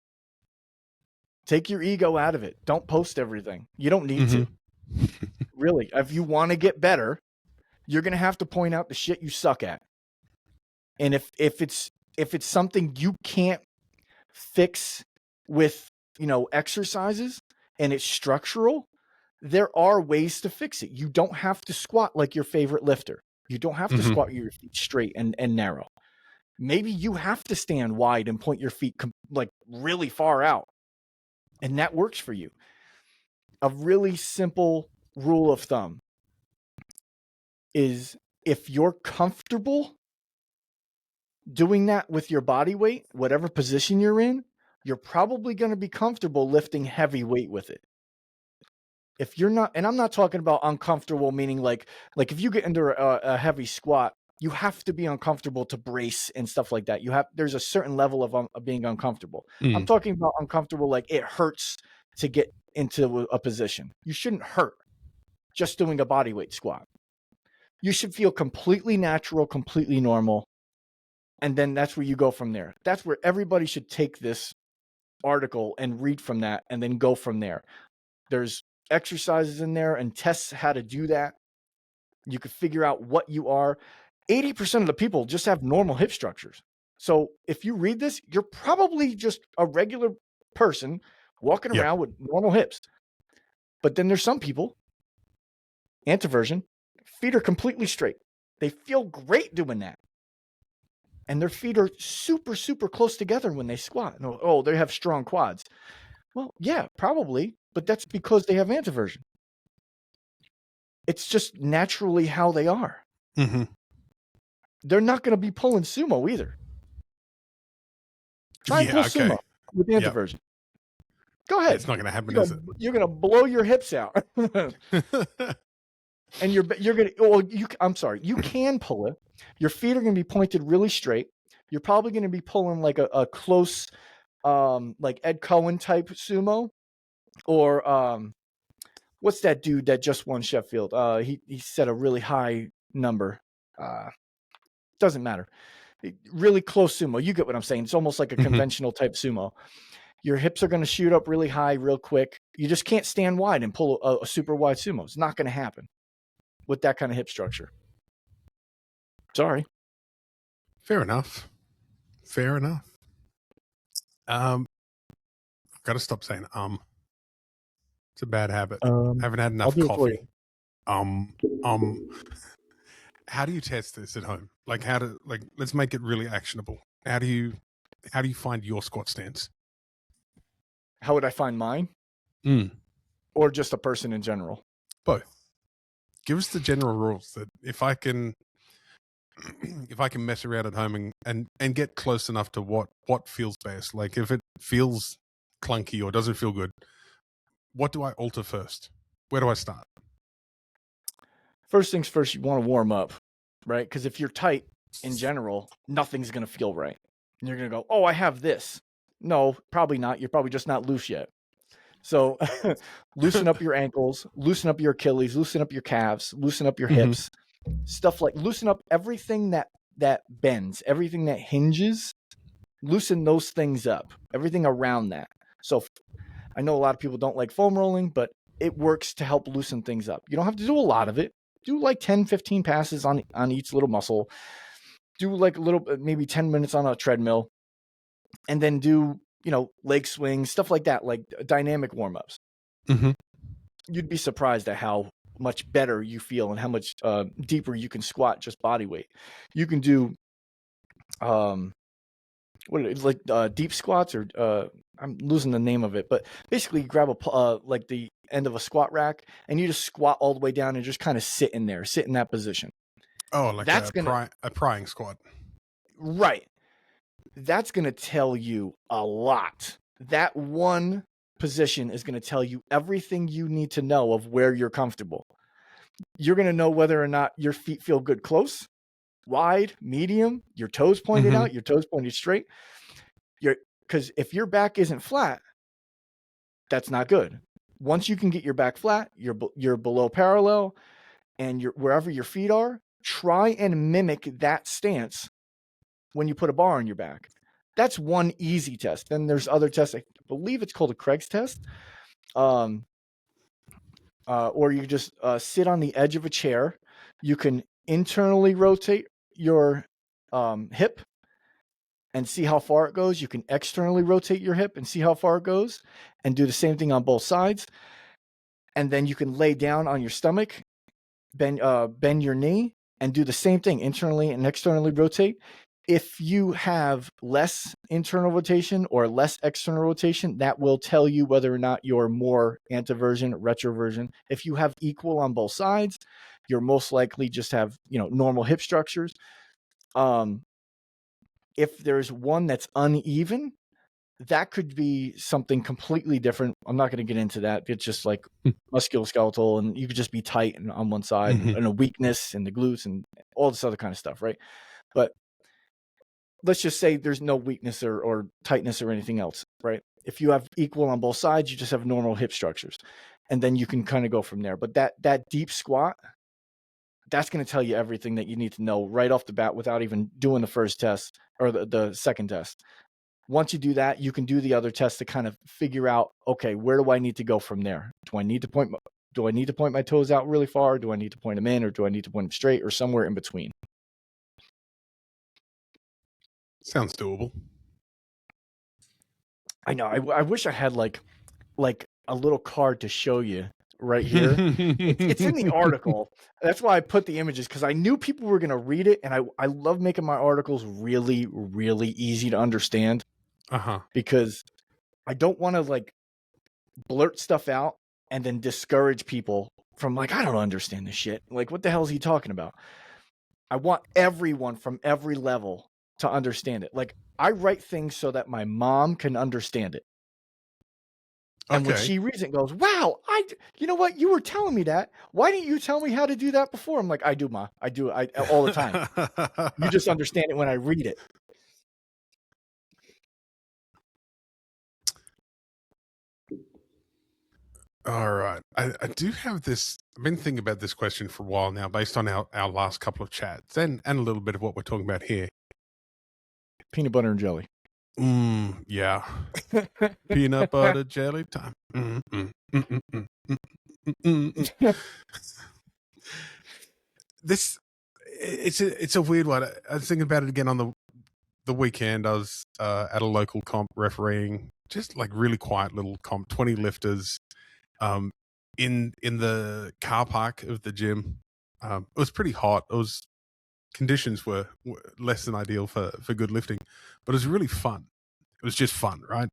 Take your ego out of it. Don't post everything. You don't need to. Really, if you want to get better, you're going to have to point out the shit you suck at. And if it's something you can't fix with, exercises and it's structural, there are ways to fix it. You don't have to squat like your favorite lifter. You don't have to squat your feet straight and narrow. Maybe you have to stand wide and point your feet like really far out. And that works for you. A really simple rule of thumb is if you're comfortable doing that with your body weight, whatever position you're in, you're probably going to be comfortable lifting heavy weight with it. If you're not, and I'm not talking about uncomfortable, meaning like if you get into a heavy squat, you have to be uncomfortable to brace and stuff like that. There's a certain level of being uncomfortable. I'm talking about uncomfortable, like it hurts to get into a position. You shouldn't hurt just doing a body weight squat. You should feel completely natural, completely normal. And then that's where you go from there. That's where everybody should take this article and read from that and then go from there. There's exercises in there and tests how to do that. You could figure out what you are. 80% of the people just have normal hip structures. So if you read this, you're probably just a regular person walking around with normal hips. But then there's some people, anteversion, feet are completely straight. They feel great doing that. And their feet are super, super close together when they squat. Oh, they have strong quads. Well, yeah, probably. But that's because they have anteversion. It's just naturally how they are. They're not going to be pulling sumo either. Try and pull sumo with anteversion. Go ahead. It's not going to happen, is it? You're going to blow your hips out. And you're going to, I'm sorry, you can pull it. Your feet are going to be pointed really straight. You're probably going to be pulling like a close, like Ed Cohen type sumo, or what's that dude that just won Sheffield? He set a really high number. Doesn't matter. Really close sumo. You get what I'm saying. It's almost like a conventional type sumo. Your hips are going to shoot up really high, real quick. You just can't stand wide and pull a super wide sumo. It's not going to happen with that kind of hip structure. Sorry. Fair enough. I've got to stop saying It's a bad habit. I haven't had enough coffee. How do you test this at home? Let's make it really actionable. How do you find your squat stance? How would I find mine? Or just a person in general? Both. Give us the general rules that if I can mess around at home and get close enough to what feels best. Like if it feels clunky or doesn't feel good, what do I alter first? Where do I start? First things first, you want to warm up, right? Because if you're tight in general, nothing's going to feel right. And you're going to go, oh, I have this. No, probably not. You're probably just not loose yet. So loosen up your ankles, loosen up your Achilles, loosen up your calves, loosen up your hips, Stuff like loosen up everything that bends, everything that hinges, loosen those things up, everything around that. So I know a lot of people don't like foam rolling, but it works to help loosen things up. You don't have to do a lot of it. Do like 10, 15 passes on each little muscle. Do like a little, maybe 10 minutes on a treadmill, and then do, leg swings, stuff like that, like dynamic warm-ups. Mm-hmm. You'd be surprised at how much better you feel and how much deeper you can squat just body weight. You can do deep squats, or I'm losing the name of it, but basically you grab like the end of a squat rack and you just squat all the way down and just kind of sit in that position. Oh, like That's a prying squat. Right. That's going to tell you a lot. That one position is going to tell you everything you need to know of where you're comfortable. You're going to know whether or not your feet feel good close, wide, medium, your toes pointed out, your toes pointed straight. Because if your back isn't flat, that's not good. Once you can get your back flat, you're below parallel, and wherever your feet are, try and mimic that stance when you put a bar on your back. That's one easy test. Then there's other tests. I believe it's called a Craig's test. Or you just sit on the edge of a chair. You can internally rotate your hip and see how far it goes. You can externally rotate your hip and see how far it goes, and do the same thing on both sides. And then you can lay down on your stomach, bend your knee, and do the same thing, internally and externally rotate. If you have less internal rotation or less external rotation, that will tell you whether or not you're more anteversion, retroversion. If you have equal on both sides, you're most likely just have, normal hip structures. If there's one that's uneven, that could be something completely different. I'm not going to get into that. It's just like musculoskeletal, and you could just be tight on one side, and a weakness in the glutes and all this other kind of stuff, right? But let's just say there's no weakness or tightness or anything else, right? If you have equal on both sides, you just have normal hip structures, and then you can kind of go from there. But that deep squat, that's going to tell you everything that you need to know right off the bat without even doing the first test or the second test. Once you do that, you can do the other tests to kind of figure out, okay, where do I need to go from there? Do I need to point my toes out really far? Do I need to point them in, or do I need to point them straight, or somewhere in between? Sounds doable. I know. I wish I had like a little card to show you right here. It's in the article. That's why I put the images, because I knew people were going to read it, and I love making my articles really, really easy to understand. Because I don't want to like blurt stuff out and then discourage people from like, I don't understand this shit. Like, what the hell is he talking about? I want everyone from every level to understand it. Like, I write things so that my mom can understand it. And when she reads it and goes, wow, you know what? You were telling me that. Why didn't you tell me how to do that before? I'm like, I do, Ma. I do it all the time. You just understand it when I read it. All right. I do have this. I've been thinking about this question for a while now, based on our last couple of chats and a little bit of what we're talking about here. Peanut butter and jelly. Yeah. Peanut butter jelly time. It's a weird one. I was thinking about it again on the weekend. I was at a local comp refereeing, just like really quiet little comp, 20 lifters. In the car park of the gym. It was pretty hot. Conditions were less than ideal for good lifting, but it was really fun. It was just fun, right?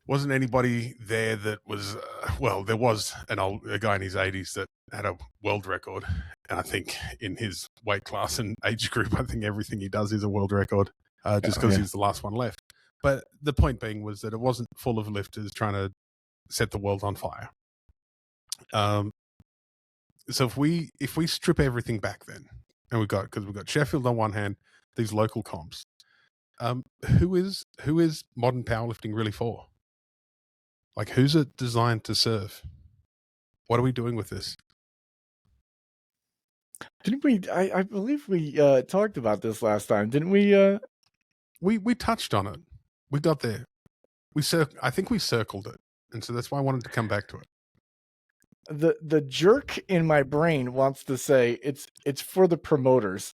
Wasn't anybody there that was there was a guy in his 80s that had a world record, and I think in his weight class and age group, I think everything he does is a world record, just because he's the last one left. But the point being was that it wasn't full of lifters trying to set the world on fire. So if we strip everything back, then, and because we've got Sheffield on one hand, these local comps, who is modern powerlifting really for? Like, who's it designed to serve? What are we doing with this? Didn't we? I believe we talked about this last time, didn't we? We touched on it. We got there. I think we circled it, and so that's why I wanted to come back to it. The jerk in my brain wants to say it's for the promoters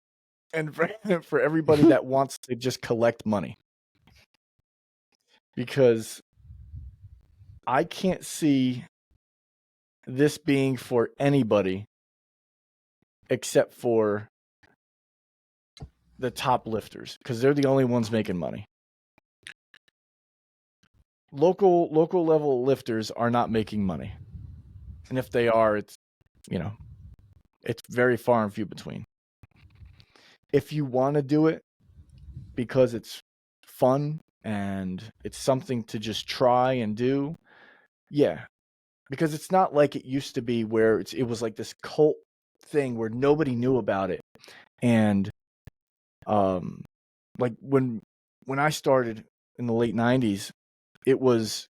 and for everybody that wants to just collect money, because I can't see this being for anybody except for the top lifters, because they're the only ones making money. Local level lifters are not making money, and if they are, it's it's very far and few between. If you want to do it because it's fun and it's something to just try and do, yeah, because it's not like it used to be where it was like this cult thing where nobody knew about it. And like when I started in the late 90s, it was,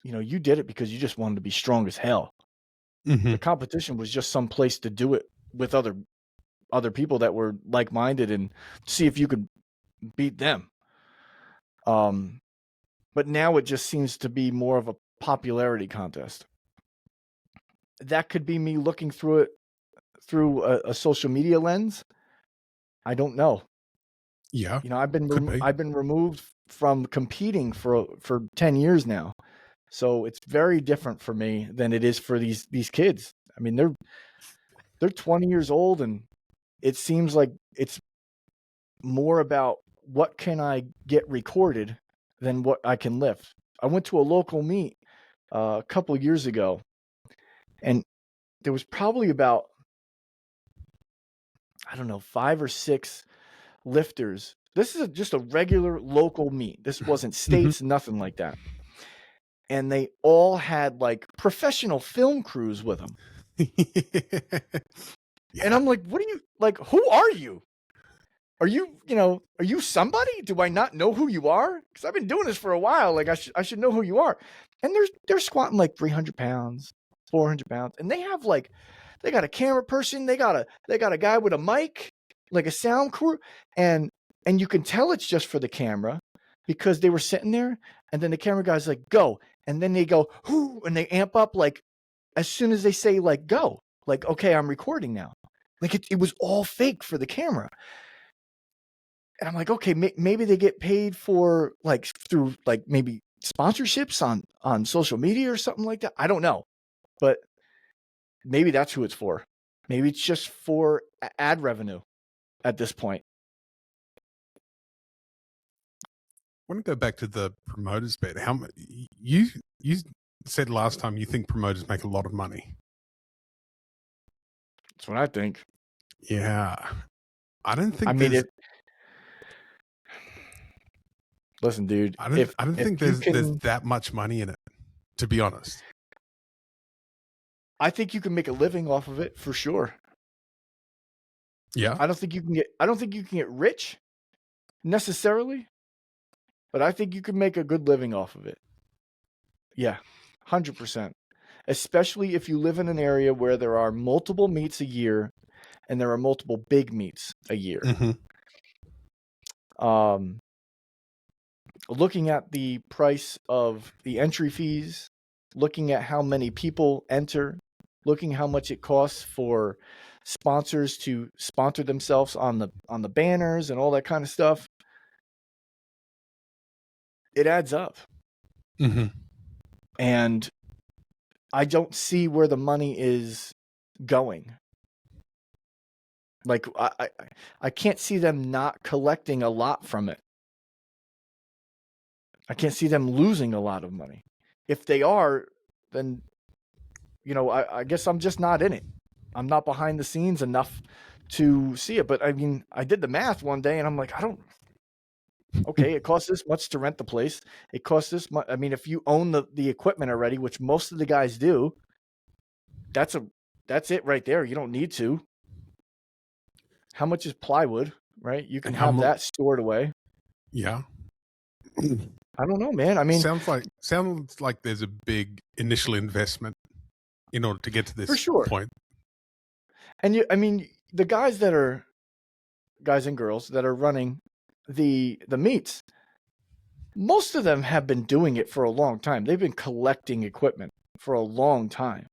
you did it because you just wanted to be strong as hell. Mm-hmm. The competition was just some place to do it with other people that were like-minded and see if you could beat them. But now it just seems to be more of a popularity contest. That could be me looking through it through a social media lens. I don't know. Yeah, I've been could be. I've been removed from competing for 10 years now. So it's very different for me than it is for these kids. I mean, they're 20 years old, and it seems like it's more about what can I get recorded than what I can lift. I went to a local meet a couple of years ago, and there was probably about, I don't know, 5 or 6 lifters. This is just a regular local meet. This wasn't states, nothing like that. And they all had like professional film crews with them. Yeah. And I'm like, what are you, like, who are you? Are you somebody? Do I not know who you are? Because I've been doing this for a while. Like, I should know who you are. And they're squatting like 300 pounds, 400 pounds. And they have like, they got a camera person. They got a guy with a mic, like a sound crew. And you can tell it's just for the camera because they were sitting there. And then the camera guy's like, go. And then they go, whoo, and they amp up like as soon as they say like, go. Like, okay, I'm recording now. Like it was all fake for the camera. And I'm like, okay, maybe they get paid for like through like maybe sponsorships on social media or something like that. I don't know, but maybe that's who it's for. Maybe it's just for ad revenue at this point. I want to go back to the promoters bit. How you said last time you think promoters make a lot of money? That's what I think. Yeah, I don't think. I mean, listen, dude. I don't think there's that much money in it, to be honest. I think you can make a living off of it for sure. Yeah. I don't think you can get rich necessarily, but I think you can make a good living off of it. Yeah, 100%. Especially if you live in an area where there are multiple meets a year and there are multiple big meets a year. Mm-hmm. Looking at the price of the entry fees, looking at how many people enter, looking how much it costs for sponsors to sponsor themselves on the banners and all that kind of stuff, it adds up. Mm-hmm. And I don't see where the money is going. Like I can't see them not collecting a lot from it. I can't see them losing a lot of money. If they are, then I guess I'm just not in it. I'm not behind the scenes enough to see it. But I mean, I did the math one day and I'm like, okay, it costs this much to rent the place. It costs this much. I mean, if you own the equipment already, which most of the guys do, that's it right there. You don't need to. How much is plywood, right? You can have that stored away. Yeah. I don't know, man. I mean, sounds like there's a big initial investment in order to get to this for sure. point. And I mean, the guys and girls that are running the meets, most of them have been doing it for a long time. They've been collecting equipment for a long time.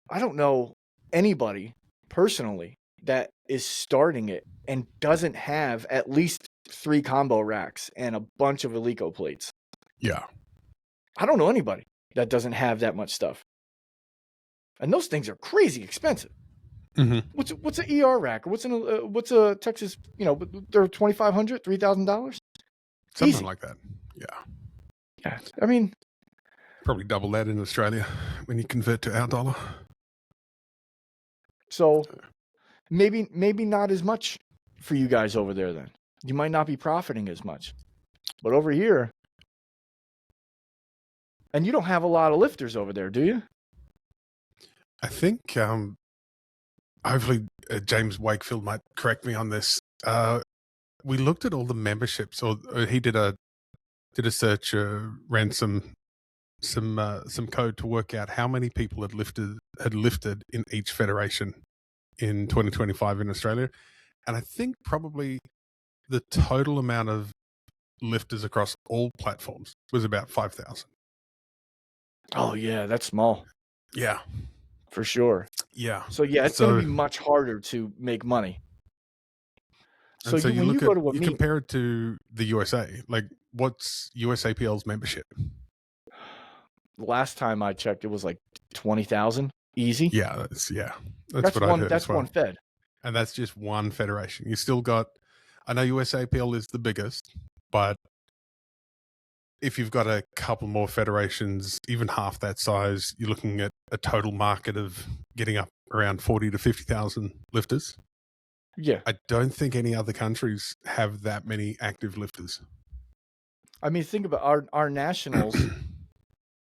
I don't know anybody personally that is starting it and doesn't have at least 3 combo racks and a bunch of Eleiko plates. Yeah. I don't know anybody that doesn't have that much stuff. And those things are crazy expensive. Mm-hmm. What's an ER rack? What's a Texas? They're $2,500, $3,000. Something Easy. like that. Yeah. Yeah. I mean, probably double that in Australia when you convert to our dollar. So maybe not as much for you guys over there then. You might not be profiting as much. But over here, and you don't have a lot of lifters over there, do you? I think hopefully James Wakefield might correct me on this. We looked at all the memberships, or he did a search, ran some code to work out how many people had lifted in each federation in 2025 in Australia, and I think probably the total amount of lifters across all platforms was about 5,000. Oh yeah, that's small. Yeah, for sure. yeah. So yeah, it's going to be much harder to make money. So, when you go to a meet, compare it to the USA. Like, what's USAPL's membership? Last time I checked, it was like 20,000 easy. Yeah, that's what I heard. That's one fed, and that's just one federation. You still got. I know USAPL is the biggest, but if you've got a couple more federations, even half that size, you're looking at a total market of getting up around 40 to 50,000 lifters. Yeah. I don't think any other countries have that many active lifters. I mean, think about our nationals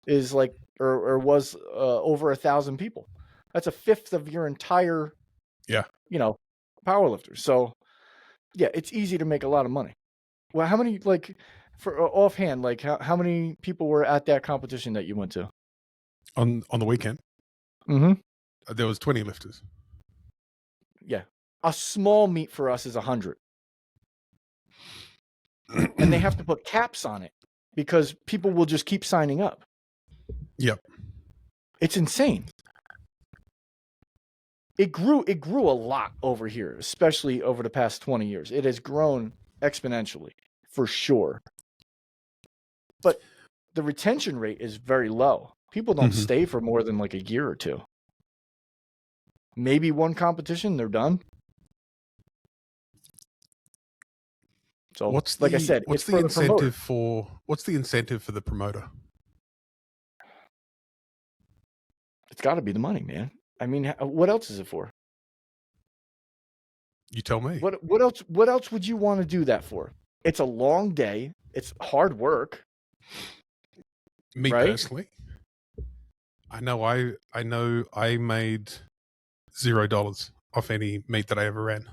is like, or was over 1,000 people. That's a fifth of your entire, powerlifters. So yeah, it's easy to make a lot of money. Well, how many, like, for offhand, like how many people were at that competition that you went to? On the weekend? Mm-hmm. There was 20 lifters. Yeah. A small meet for us is 100. And they have to put caps on it because people will just keep signing up. Yep. It's insane. It grew a lot over here, especially over the past 20 years. It has grown exponentially, for sure. But the retention rate is very low. People don't stay for more than like a year or two. Maybe one competition, they're done. So, what's the incentive for the promoter? It's got to be the money, man. I mean, what else is it for? You tell me. What else would you want to do that for? It's a long day. It's hard work. Me personally, I know I made $0 off any meet that I ever ran.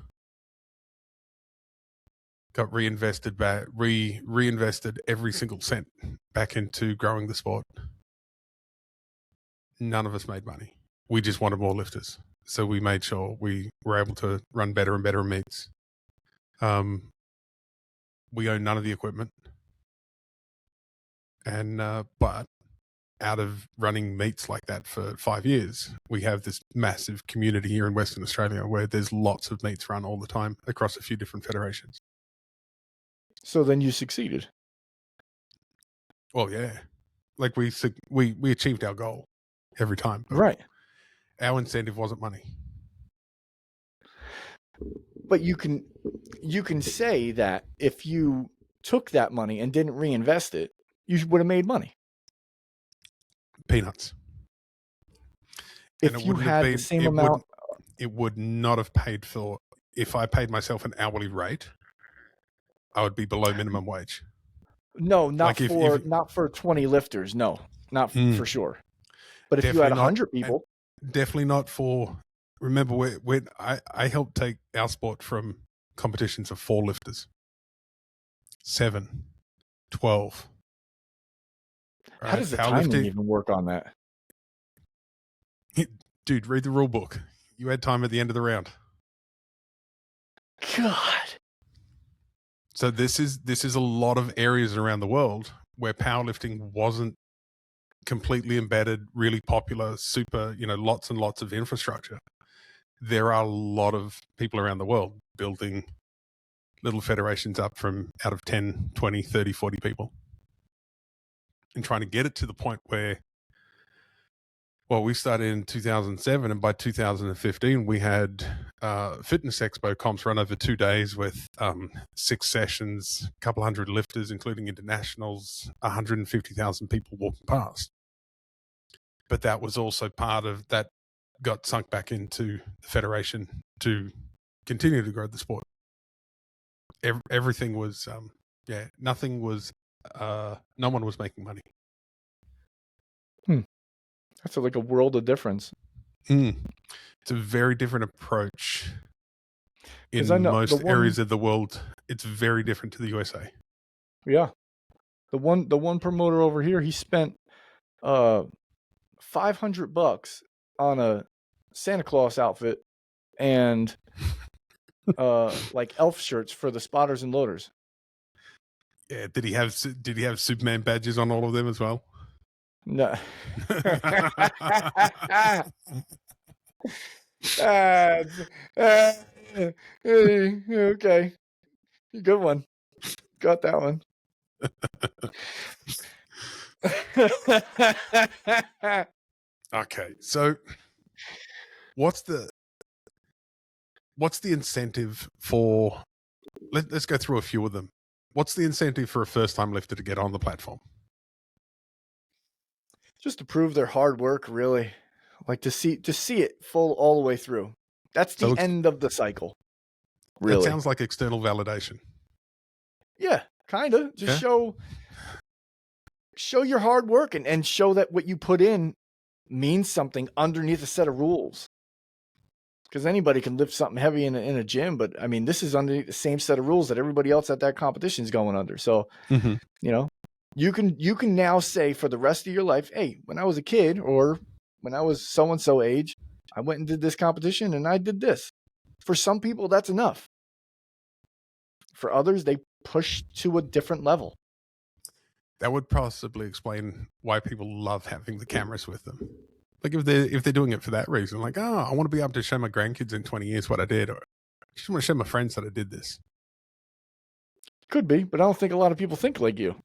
Got reinvested back, reinvested every single cent back into growing the sport. None of us made money. We just wanted more lifters. So we made sure we were able to run better and better meets. We own none of the equipment. And, but out of running meets like that for 5 years, we have this massive community here in Western Australia where there's lots of meets run all the time across a few different federations. So then you succeeded. Well, yeah. Like we achieved our goal every time. Right. Our incentive wasn't money. But you can say that if you took that money and didn't reinvest it, you would have made money. Peanuts. If you had the same amount, it would not have paid for. If I paid myself an hourly rate, I would be below minimum wage. No, not for 20 lifters. No, not for sure. But if you had 100 people, definitely not for. Remember, when I helped take our sport from competitions of 4 lifters, 7, 12. How does the timing even work on that? Dude, read the rule book. You had time at the end of the round. God. So this is a lot of areas around the world where powerlifting wasn't completely embedded, really popular, super, lots and lots of infrastructure. There are a lot of people around the world building little federations up from out of 10, 20, 30, 40 people and trying to get it to the point where, well, we started in 2007, and by 2015, we had Fitness Expo comps run over 2 days with 6 sessions, a couple hundred lifters, including internationals, 150,000 people walking past. But that was also part of that got sunk back into the federation to continue to grow the sport. Everything was, nothing was, no one was making money. That's like a world of difference. It's a very different approach in most areas of the world. It's very different to the USA. Yeah. The one promoter over here, he spent $500 on a Santa Claus outfit and like elf shirts for the spotters and loaders. Yeah, did he have Superman badges on all of them as well? No. Okay. Good one. Got that one. Okay, so what's the incentive for? Let's go through a few of them. What's the incentive for a first-time lifter to get on the platform? Just to prove their hard work, really. Like to see it full all the way through. That's the end of the cycle. Really. It sounds like external validation. Yeah, kind of. Just show your hard work and show that what you put in means something underneath a set of rules. Because anybody can lift something heavy in a gym, but I mean, this is underneath the same set of rules that everybody else at that competition is going under. So, you can now say for the rest of your life, hey, when I was a kid or when I was so-and-so age, I went and did this competition and I did this. For some people, that's enough. For others, they push to a different level. That would possibly explain why people love having the cameras with them. Like if they're doing it for that reason, like, oh, I want to be able to show my grandkids in 20 years what I did, or I just want to show my friends that I did this. Could be, but I don't think a lot of people think like you.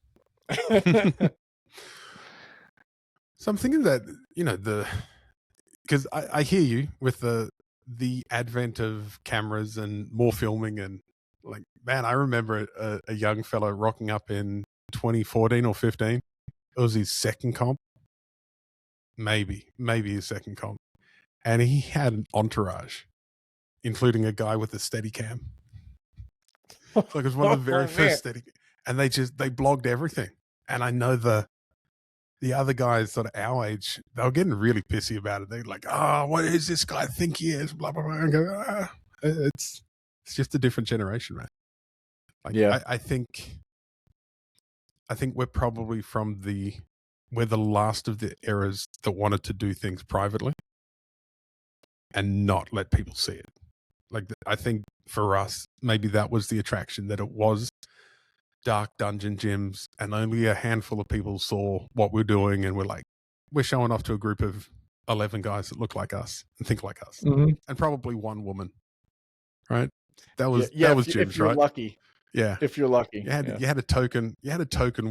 So I'm thinking that, because I hear you with the advent of cameras and more filming, and like, man, I remember a young fellow rocking up in 2014 or 15. It was his second comp. Maybe his second comp. And he had an entourage, including a guy with a steady cam. Like it was one of the very first steady, and they blogged everything. And I know the other guys sort of our age, they were getting really pissy about it. They're like, oh, what is this guy think he is? Blah, blah, blah. And go, it's just a different generation, man. Like, yeah. I think we're probably we're the last of the eras that wanted to do things privately and not let people see it. Like, I think for us, maybe that was the attraction, that it was dark dungeon gyms and only a handful of people saw what we're doing, and we're showing off to a group of 11 guys that look like us and think like us, and probably one woman, right? That was gyms, if you're right? Lucky. Yeah, if you're lucky. You had a token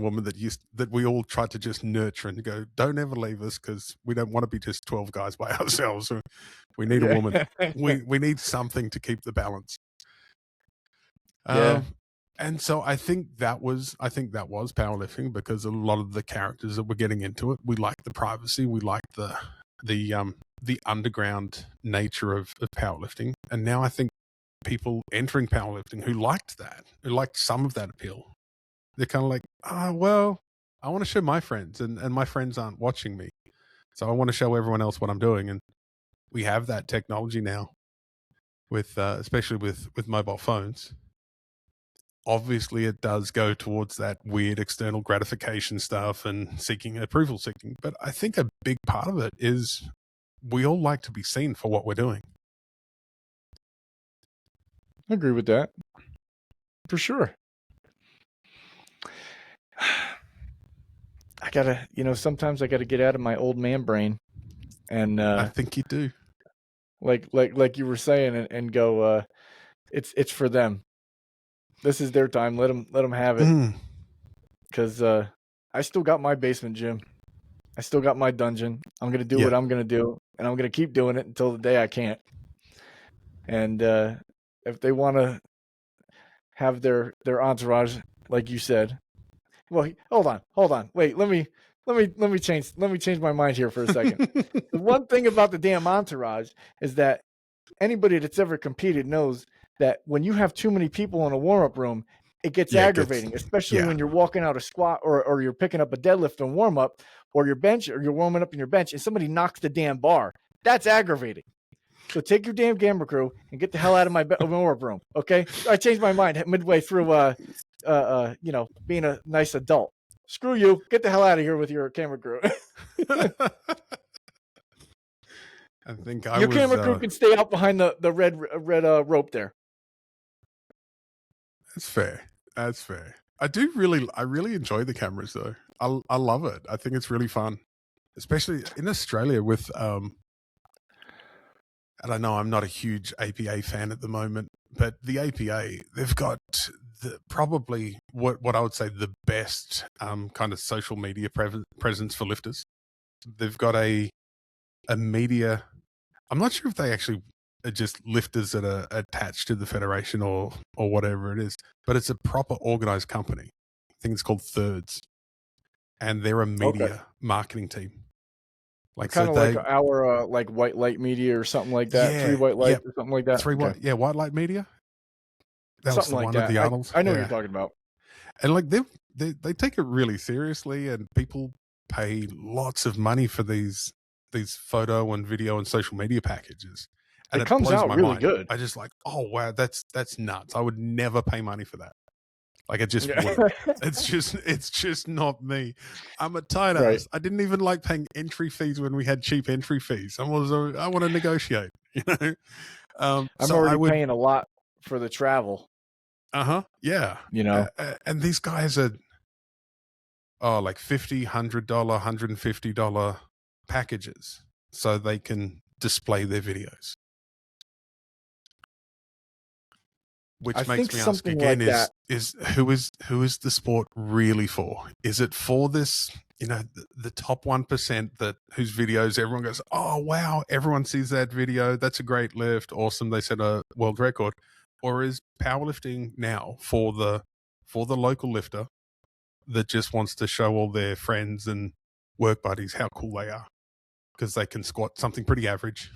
woman that we all tried to just nurture and go, don't ever leave us, because we don't want to be just 12 guys by ourselves. We need a woman. we need something to keep the balance. And so I think that was powerlifting, because a lot of the characters that were getting into it, we liked the privacy, we liked the underground nature of powerlifting, and now I think people entering powerlifting who liked some of that appeal, they're kind of like, well, I want to show my friends, and my friends aren't watching me, so I want to show everyone else what I'm doing. And we have that technology now with especially with mobile phones. Obviously it does go towards that weird external gratification stuff and approval seeking, but I think a big part of it is we all like to be seen for what we're doing. I agree with that. For sure. I gotta, sometimes I gotta get out of my old man brain, and I think you do. like you were saying, and go. It's for them. This is their time. Let them have it. Because I still got my basement gym. I still got my dungeon. I'm gonna do what I'm gonna do, and I'm gonna keep doing it until the day I can't. And if they want to have their entourage, like you said, well, hold on, wait, let me change my mind here for a second. The one thing about the damn entourage is that anybody that's ever competed knows that when you have too many people in a warm-up room, it gets aggravating, especially when you're walking out a squat or you're picking up a deadlift and warm-up, or your bench, or you're warming up in your bench and somebody knocks the damn bar. That's aggravating. So take your damn camera crew and get the hell out of my warm-up room, okay? I changed my mind midway through being a nice adult. Screw you. Get the hell out of here with your camera crew. I think your camera crew can stay out behind the red rope there. That's fair. That's fair. I really enjoy the cameras though. I love it. I think it's really fun, especially in Australia with and I know I'm not a huge APA fan at the moment, but the APA, they've got probably what I would say the best kind of social media presence for lifters. They've got a media. I'm not sure if they actually are just lifters that are attached to the federation or whatever it is, but it's a proper organized company. I think it's called Thirds, and they're a media marketing team. Like kind of like our like White Light Media or something like that. Yeah, 3 White Lights or something like that. White Light Media. That something was the like one that. of the Arnolds. I know what you're talking about. And like they take it really seriously, and people pay lots of money for these photo and video and social media packages. And it comes blows out my really mind. good. I just like, oh wow, that's nuts. I would never pay money for that. Like it just wouldn't. It's just not me. I'm a tight ass. I didn't even like paying entry fees when we had cheap entry fees. I want to negotiate, you know. I'm already paying a lot for the travel. Yeah. You know. And these guys are like $50, $100, $150 packages so they can display their videos. Which makes me ask again, is who is the sport really for? Is it for this, the top 1% that whose videos everyone goes, oh wow, everyone sees that video, that's a great lift, awesome, they set a world record? Or is powerlifting now for the local lifter that just wants to show all their friends and work buddies how cool they are because they can squat something pretty average,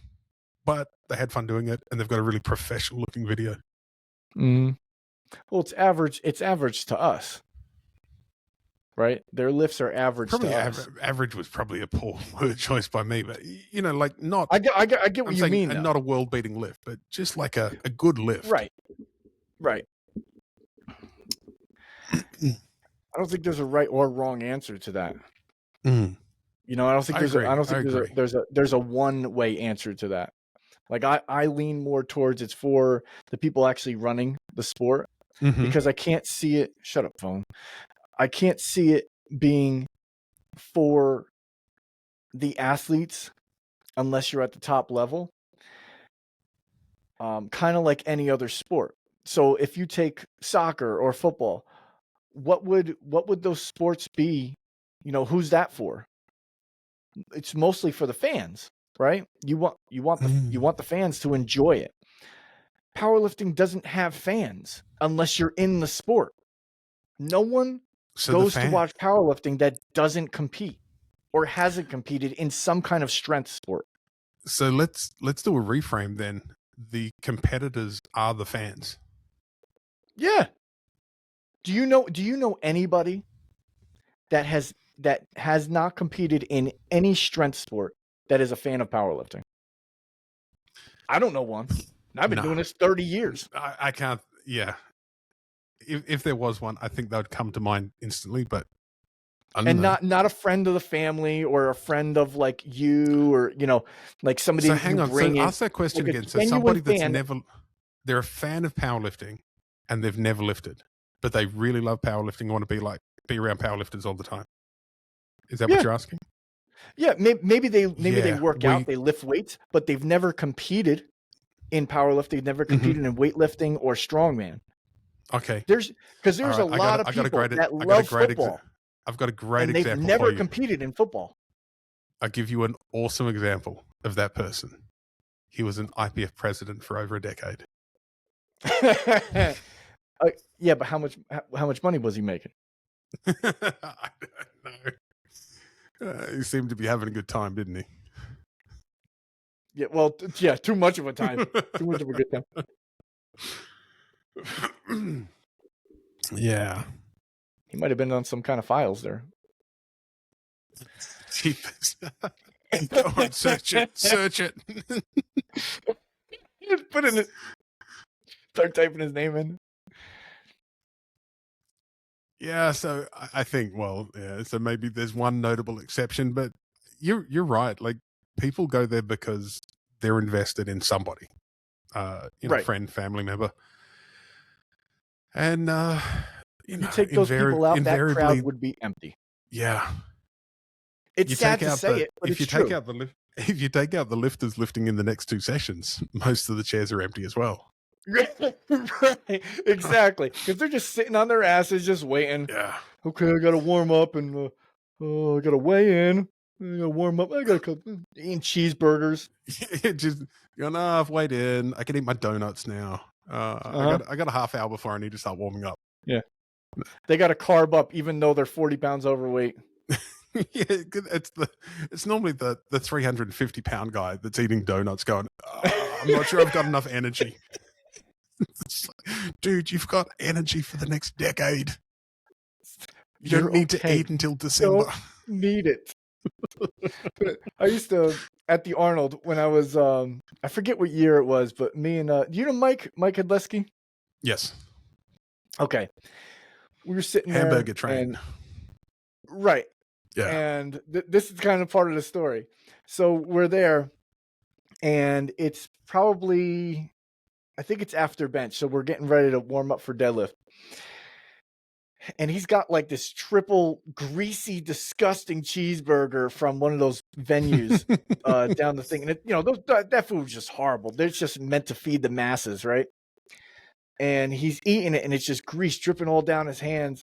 but they had fun doing it and they've got a really professional looking video? Well, it's average. It's average to us, right? Their lifts are average probably to us. Average was probably a poor word choice by me, but like not. I get what you mean. And not a world beating lift, but just like a good lift. Right. I don't think there's a right or wrong answer to that. I don't think there's a one way answer to that. Like I lean more towards it's for the people actually running the sport because I can't see it. Shut up, phone. I can't see it being for the athletes unless you're at the top level. Kind of like any other sport. So if you take soccer or football, what would those sports be? Who's that for? It's mostly for the fans. Right? You want the fans to enjoy it. Powerlifting doesn't have fans unless you're in the sport. No one goes to watch powerlifting that doesn't compete or hasn't competed in some kind of strength sport. So let's do a reframe then. The competitors are the fans. Yeah. Do you know anybody that has not competed in any strength sport that is a fan of powerlifting? I don't know one. I've been doing this 30 years. I can't. Yeah. If there was one, I think that would come to mind instantly. But I don't And know. not a friend of the family or a friend of like you or like somebody So that you hang on. So bring in, ask that question like a again. So genuine somebody that's fan. they're a fan of powerlifting and they've never lifted, but they really love powerlifting and want to be around powerlifters all the time. Is that what you're asking? Yeah, maybe they work out, they lift weights, but they've never competed in powerlifting, never competed in weightlifting or strongman. Okay. There's a Right, lot of people that love football. I've got a great and they've example never for you. competed in football. I'll give you an awesome example of that person. He was an IPF president for over a decade. Yeah, but how much money was he making? I don't know. He seemed to be having a good time, didn't he? Yeah, well, yeah, too much of a time. Too much of a good time. Yeah. He might have been on some kind of files there. Jeepers. Go on, search it. Put in it. Start typing his name in. Yeah, so I think, so maybe there's one notable exception, but you're right. Like, people go there because they're invested in somebody, Right. friend, family member, and you take those people out, that crowd would be empty. Yeah, it's sad to say it, but if you take out the lifters lifting in the next 2 sessions, most of the chairs are empty as well. Right, exactly, because they're just sitting on their asses, just waiting. Yeah. Okay, I gotta warm up and I gotta weigh in. I gotta warm up. I gotta eating cheeseburgers. Just I've weighed in. I can eat my donuts now. I got a half hour before I need to start warming up. Yeah, they got to carb up, even though they're 40 pounds overweight. Yeah, it's normally the 350-pound guy that's eating donuts, going, I'm not sure I've got enough energy. Dude, you've got energy for the next decade. You don't need to eat until December. Don't need it. I used to, at the Arnold, when I was, I forget what year it was, but me and, do you know Mike Hedleski? Yes. Okay. We were sitting Hamburger there. train. Right. Yeah. And this is kind of part of the story. So we're there, and it's probably, I think it's after bench. So we're getting ready to warm up for deadlift. And he's got like this triple greasy, disgusting cheeseburger from one of those venues down the thing. And that food was just horrible. They're just meant to feed the masses, right? And he's eating it, and it's just grease dripping all down his hands.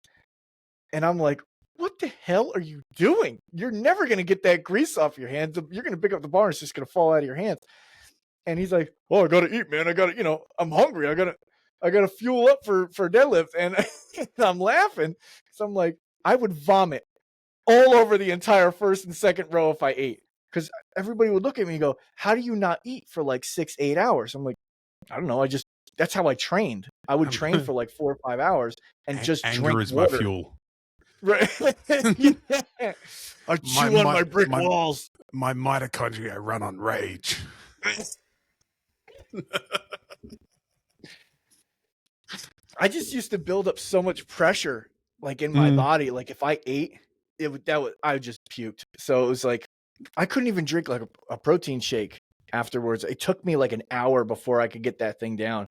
And I'm like, what the hell are you doing? You're never going to get that grease off your hands. You're going to pick up the bar, and it's just going to fall out of your hands. And he's like, oh, I got to eat, man. I got to, I'm hungry. I got to fuel up for deadlift. And I'm laughing. So I'm like, I would vomit all over the entire first and second row if I ate. Because everybody would look at me and go, how do you not eat for like 6-8 hours? I'm like, I don't know. That's how I trained. I would train for like 4 or 5 hours and just anger drink is water. My fuel. Right. I chew on my brick walls. My mitochondria run on rage. I just used to build up so much pressure, like in my body. Like if I ate, I just puked. So it was like I couldn't even drink like a protein shake afterwards. It took me like an hour before I could get that thing down.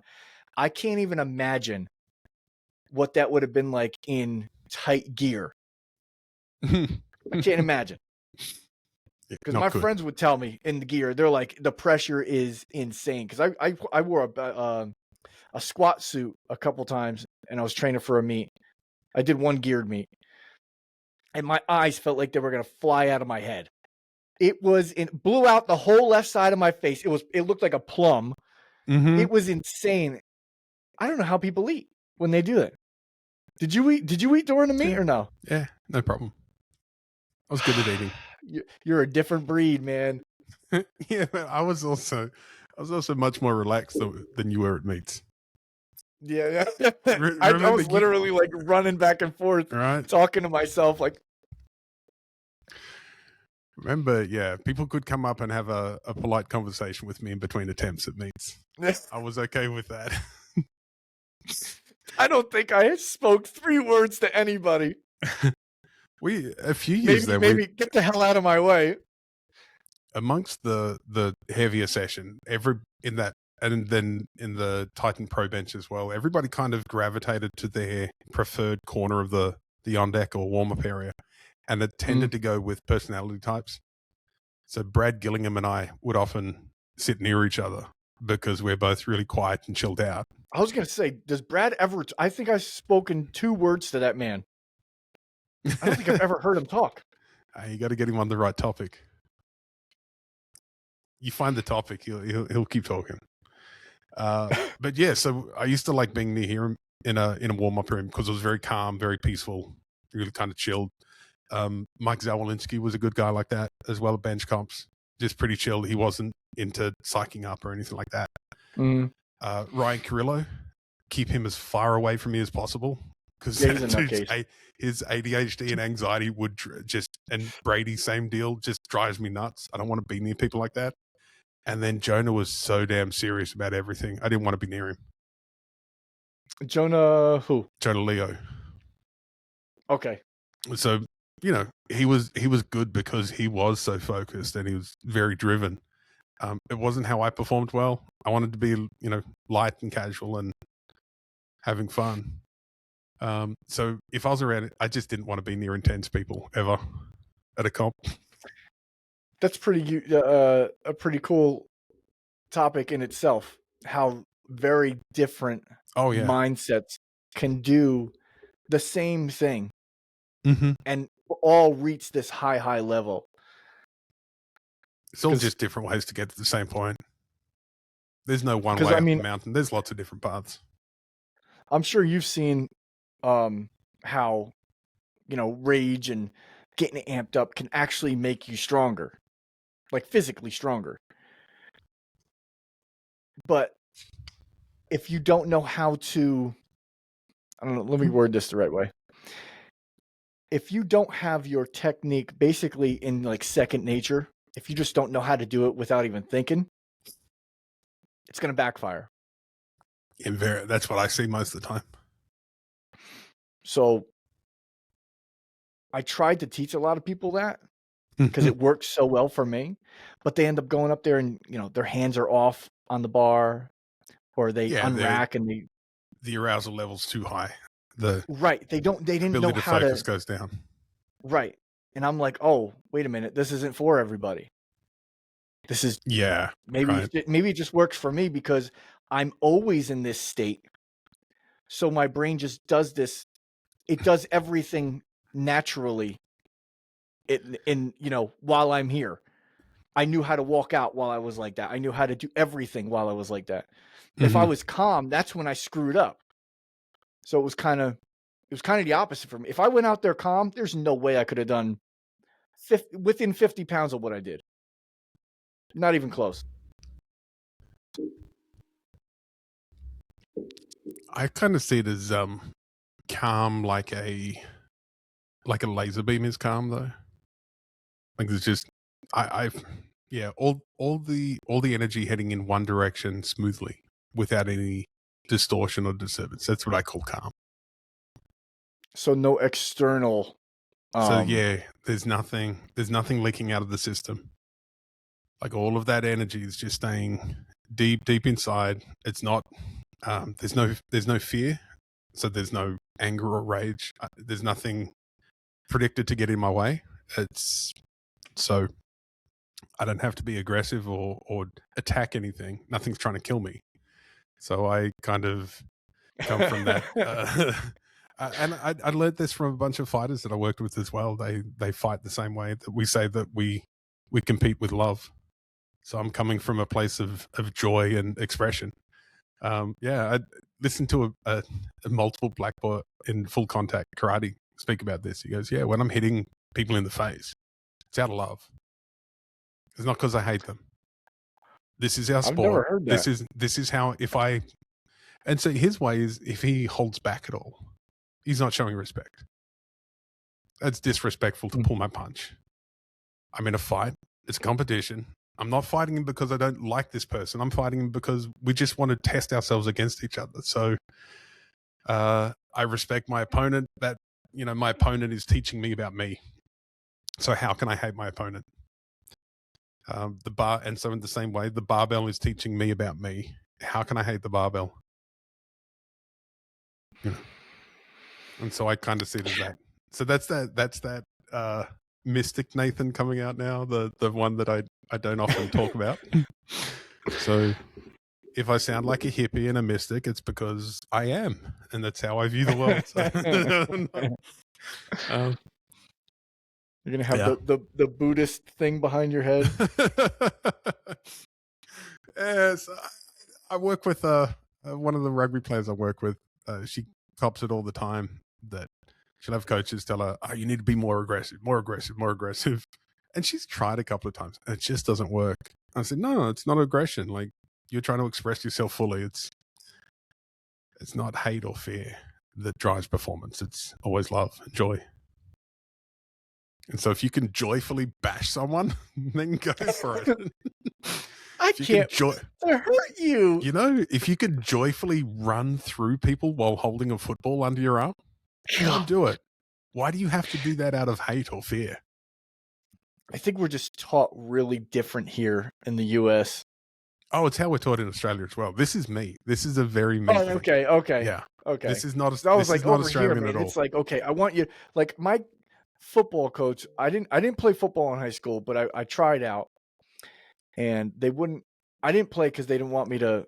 I can't even imagine what that would have been like in tight gear. I can't imagine. Because my friends would tell me in the gear, they're like, the pressure is insane. Because I wore a squat suit a couple times, and I was training for a meet. I did one geared meet, and my eyes felt like they were gonna fly out of my head. It blew out the whole left side of my face. It looked like a plum. It was insane. I don't know how people eat when they do that. Did you eat during the meet or no? Yeah, no problem. I was good at eating. You're a different breed, man. Yeah, but I was also much more relaxed than you were at meets. Yeah. I was literally like running back and forth, right? Talking to myself like. Remember, yeah, people could come up and have a polite conversation with me in between attempts at meets. I was okay with that. I don't think I spoke 3 words to anybody. a few years there, maybe get the hell out of my way. Amongst the heavier session, and then in the Titan Pro bench as well, everybody kind of gravitated to their preferred corner of the on deck or warm up area, and it tended to go with personality types. So Brad Gillingham and I would often sit near each other because we're both really quiet and chilled out. I was going to say, does Brad ever? I think I've spoken 2 words to that man. I don't think I've ever heard him talk. You got to get him on the right topic. You find the topic, he'll keep talking. But yeah, so I used to like being near him in a warm up room because it was very calm, very peaceful, really kind of chilled. Mike Zawalinski was a good guy like that as well at bench comps, just pretty chilled. He wasn't into psyching up or anything like that. Ryan Carrillo, keep him as far away from me as possible because his ADHD and anxiety would and Brady, same deal, just drives me nuts. I don't want to be near people like that. And then Jonah was so damn serious about everything. I didn't want to be near him. Jonah who? Jonah Leo. Okay. So, he was good because he was so focused and he was very driven. It wasn't how I performed well. I wanted to be, light and casual and having fun. So if I was around it, I just didn't want to be near intense people ever at a comp. That's a pretty cool topic in itself. How very different mindsets can do the same thing and all reach this high level. It's all just different ways to get to the same point. There's no one way up the mountain. There's lots of different paths. I'm sure you've seen how, rage and getting amped up can actually make you stronger, like physically stronger. But if you don't know how to, I don't know, let me word this the right way. If you don't have your technique basically in like second nature, if you just don't know how to do it without even thinking, it's going to backfire. That's what I see most of the time. So I tried to teach a lot of people that because it works so well for me, but they end up going up there and, their hands are off on the bar or they unrack and the arousal level's too high. Right. They didn't know how to focus goes down. Right. And I'm like, oh, wait a minute. This isn't for everybody. This is maybe it just works for me because I'm always in this state. So my brain just does this. It does everything naturally. While I'm here, I knew how to walk out while I was like that. I knew how to do everything while I was like that. If I was calm, that's when I screwed up. So it was kind of the opposite for me. If I went out there calm, there's no way I could have done within 50 pounds of what I did. Not even close. I kind of see it as calm, like a laser beam is calm though. Like it's just all the energy heading in one direction smoothly without any distortion or disturbance. That's what I call calm. So no external. There's nothing leaking out of the system. Like all of that energy is just staying deep inside. It's not. There's no fear, so there's no anger or rage. There's nothing predicted to get in my way. So I don't have to be aggressive or attack anything. Nothing's trying to kill me. So I kind of come from that. And I learned this from a bunch of fighters that I worked with as well. They fight the same way that we say that we compete with love. So I'm coming from a place of joy and expression. I listened to a multiple black belt in full contact karate speak about this. He goes, when I'm hitting people in the face, it's out of love. It's not because I hate them. This is our sport. I've never heard that. This is how and so his way is if he holds back at all, he's not showing respect. That's disrespectful to pull my punch. I'm in a fight. It's a competition. I'm not fighting him because I don't like this person. I'm fighting him because we just want to test ourselves against each other. So I respect my opponent. That my opponent is teaching me about me. So how can I hate my opponent? So in the same way, the barbell is teaching me about me. How can I hate the barbell? And so I kind of see it as that. So that's that mystic Nathan coming out now, the one that I don't often talk about. So if I sound like a hippie and a mystic, it's because I am, and that's how I view the world. So, you're gonna have the Buddhist thing behind your head. Yes, I work with one of the rugby players I work with. She cops it all the time that she'll have coaches tell her, "Oh, you need to be more aggressive, more aggressive, more aggressive," and she's tried a couple of times and it just doesn't work. I said, "No, it's not aggression. Like, you're trying to express yourself fully. It's not hate or fear that drives performance. It's always love and joy." And so if you can joyfully bash someone, then go for it. I can't hurt you. If you could joyfully run through people while holding a football under your arm, go and do it. Why do you have to do that out of hate or fear? I think we're just taught really different here in the U.S. Oh, it's how we're taught in Australia as well. This is me. This is a very me thing. Okay. Yeah. Okay. This is not. I was like, not Australian here, at all. It's like, okay, I want you. Like my football coach, I didn't play football in high school, but I tried out, and they wouldn't. I didn't play because they didn't want me to.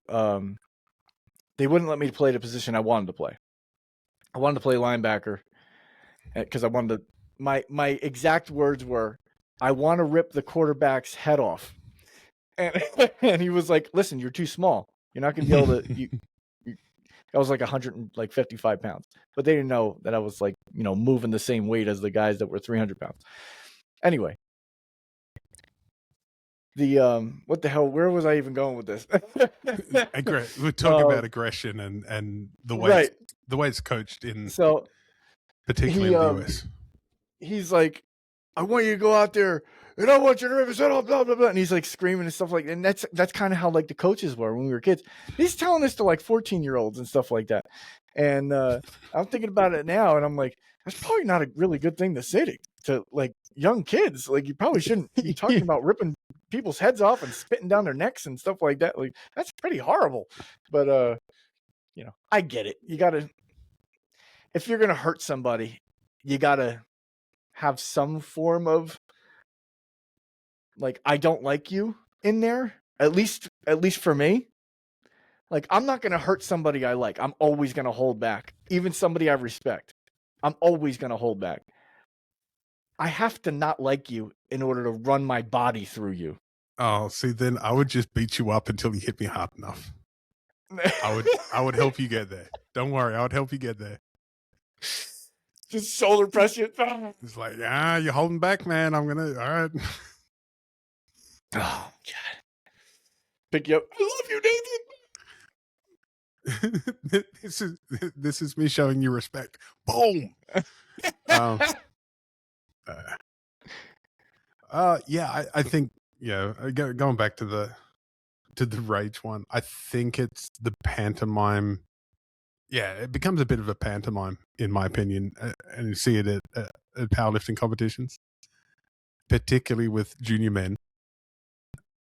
They wouldn't let me play the position I wanted to play. I wanted to play linebacker because I wanted to. My exact words were, "I want to rip the quarterback's head off," and he was like, "Listen, you're too small. You're not going to be able to." I was like 155 pounds, but they didn't know that I was like, moving the same weight as the guys that were 300 pounds. Anyway, what the hell? Where was I even going with this? We're talking about aggression and the way it's coached particularly in the US. He's like, "I want you to go out there and I want you to rip his head off, blah blah blah," and he's like screaming and stuff like that. And that's kind of how like the coaches were when we were kids. He's telling this to like 14-year-olds and stuff like that. And I'm thinking about it now, and I'm like, that's probably not a really good thing to say to like young kids. Like, you probably shouldn't be talking about ripping people's heads off and spitting down their necks and stuff like that. Like, that's pretty horrible. But I get it. You gotta, if you're gonna hurt somebody, you gotta have some form of like, I don't like you in there. At least for me. Like, I'm not going to hurt somebody I like. I'm always going to hold back. Even somebody I respect. I'm always going to hold back. I have to not like you in order to run my body through you. Oh, see, then I would just beat you up until you hit me hard enough. I would help you get there. Don't worry, I would help you get there. Just shoulder press you. It's like, you're holding back, man. I'm gonna. All right. Oh God. Pick you up. I love you, Nathan. This is me showing you respect. Boom. I think going back to the rage one, I think it's the pantomime. Yeah, it becomes a bit of a pantomime, in my opinion, and you see it at powerlifting competitions, particularly with junior men.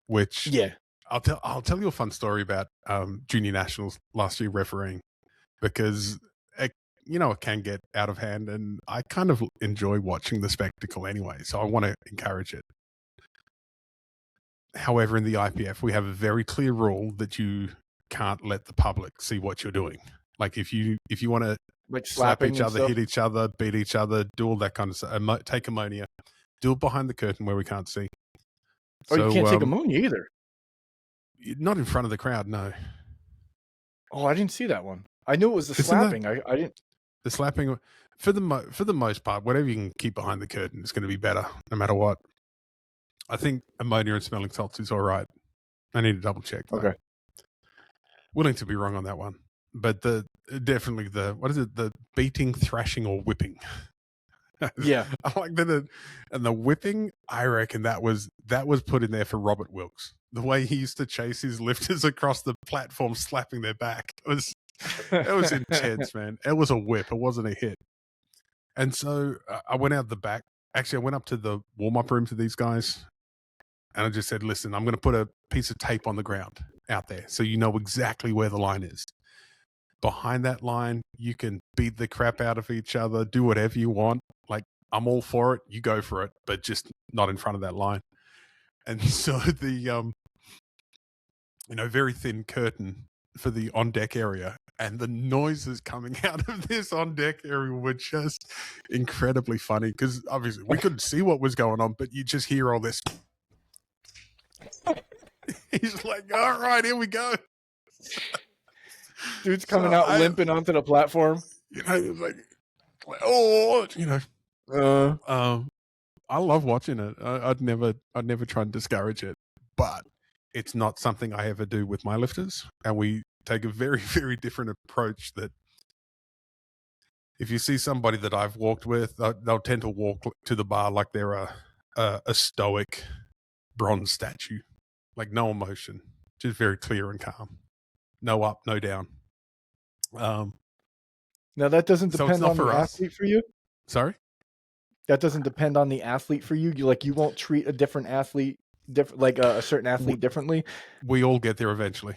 Which I'll tell you a fun story about junior nationals last year refereeing, because it can get out of hand, and I kind of enjoy watching the spectacle anyway, so I want to encourage it. However, in the IPF, we have a very clear rule that you can't let the public see what you're doing. Like, if you want to like slap each other, hit each other, beat each other, do all that kind of stuff, take ammonia, do it behind the curtain where we can't see. Oh, you can't take ammonia either. Not in front of the crowd, no. Oh, I didn't see that one. I knew it was the slapping. I didn't. The slapping, for the most part, whatever you can keep behind the curtain is going to be better, no matter what. I think ammonia and smelling salts is all right. I need to double check. Okay. Willing to be wrong on that one, but definitely what is it? The beating, thrashing, or whipping. Yeah, I like that. And the whipping, I reckon that was put in there for Robert Wilkes. The way he used to chase his lifters across the platform, slapping their back, it was intense, man. It was a whip. It wasn't a hit. And so I went out the back. Actually, I went up to the warm-up room to these guys, and I just said, listen, I'm going to put a piece of tape on the ground out there so you know exactly where the line is. Behind that line, you can beat the crap out of each other, do whatever you want. Like, I'm all for it. You go for it, but just not in front of that line. And so the, very thin curtain for the on-deck area, and the noises coming out of this on-deck area were just incredibly funny because obviously we couldn't see what was going on, but you just hear all this. He's like, all right, here we go. Dude's coming out limping onto the platform. It's like, oh, I love watching it. I'd never try and discourage it, but it's not something I ever do with my lifters. And we take a very, very different approach. That if you see somebody that I've walked with, they'll tend to walk to the bar like they're a stoic bronze statue, like no emotion, just very clear and calm, no up, no down. Now that doesn't depend on the athlete for you. Sorry, that doesn't depend on the athlete for you. You won't treat a different athlete like a certain athlete differently. We all get there eventually.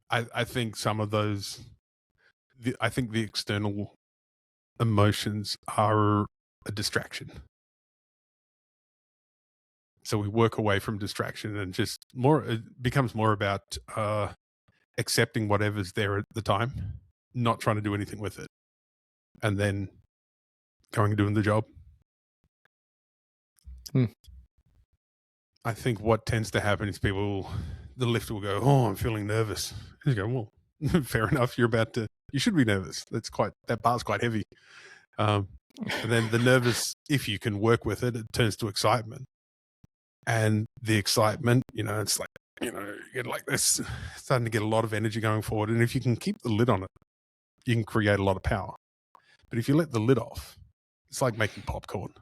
I think some of those. I think the external emotions are a distraction. So we work away from distraction and just it becomes more about accepting whatever's there at the time, not trying to do anything with it, and then going and doing the job. I think what tends to happen is the lifter will go, oh, I'm feeling nervous. And you go, well, fair enough. You should be nervous. That bar's quite heavy. And then the nervous, if you can work with it, it turns to excitement. And the excitement, it's like, you get like this, starting to get a lot of energy going forward. And if you can keep the lid on it, you can create a lot of power. But if you let the lid off, it's like making popcorn.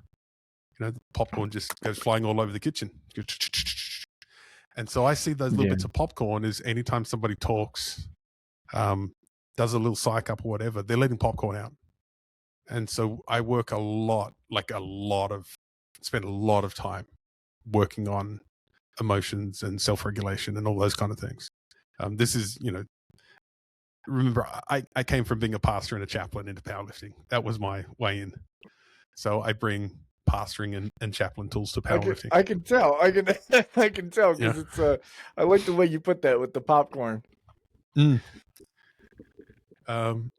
The popcorn just goes flying all over the kitchen. And so I see those little bits of popcorn as anytime somebody talks, does a little psych up or whatever, they're letting popcorn out. And so I work spend a lot of time working on emotions and self-regulation and all those kind of things. This is, remember, I came from being a pastor and a chaplain into powerlifting. That was my way in. So I bring pastoring and chaplain tools to powerlifting. I can tell. I can tell because it's. I like the way you put that with the popcorn. Because I'm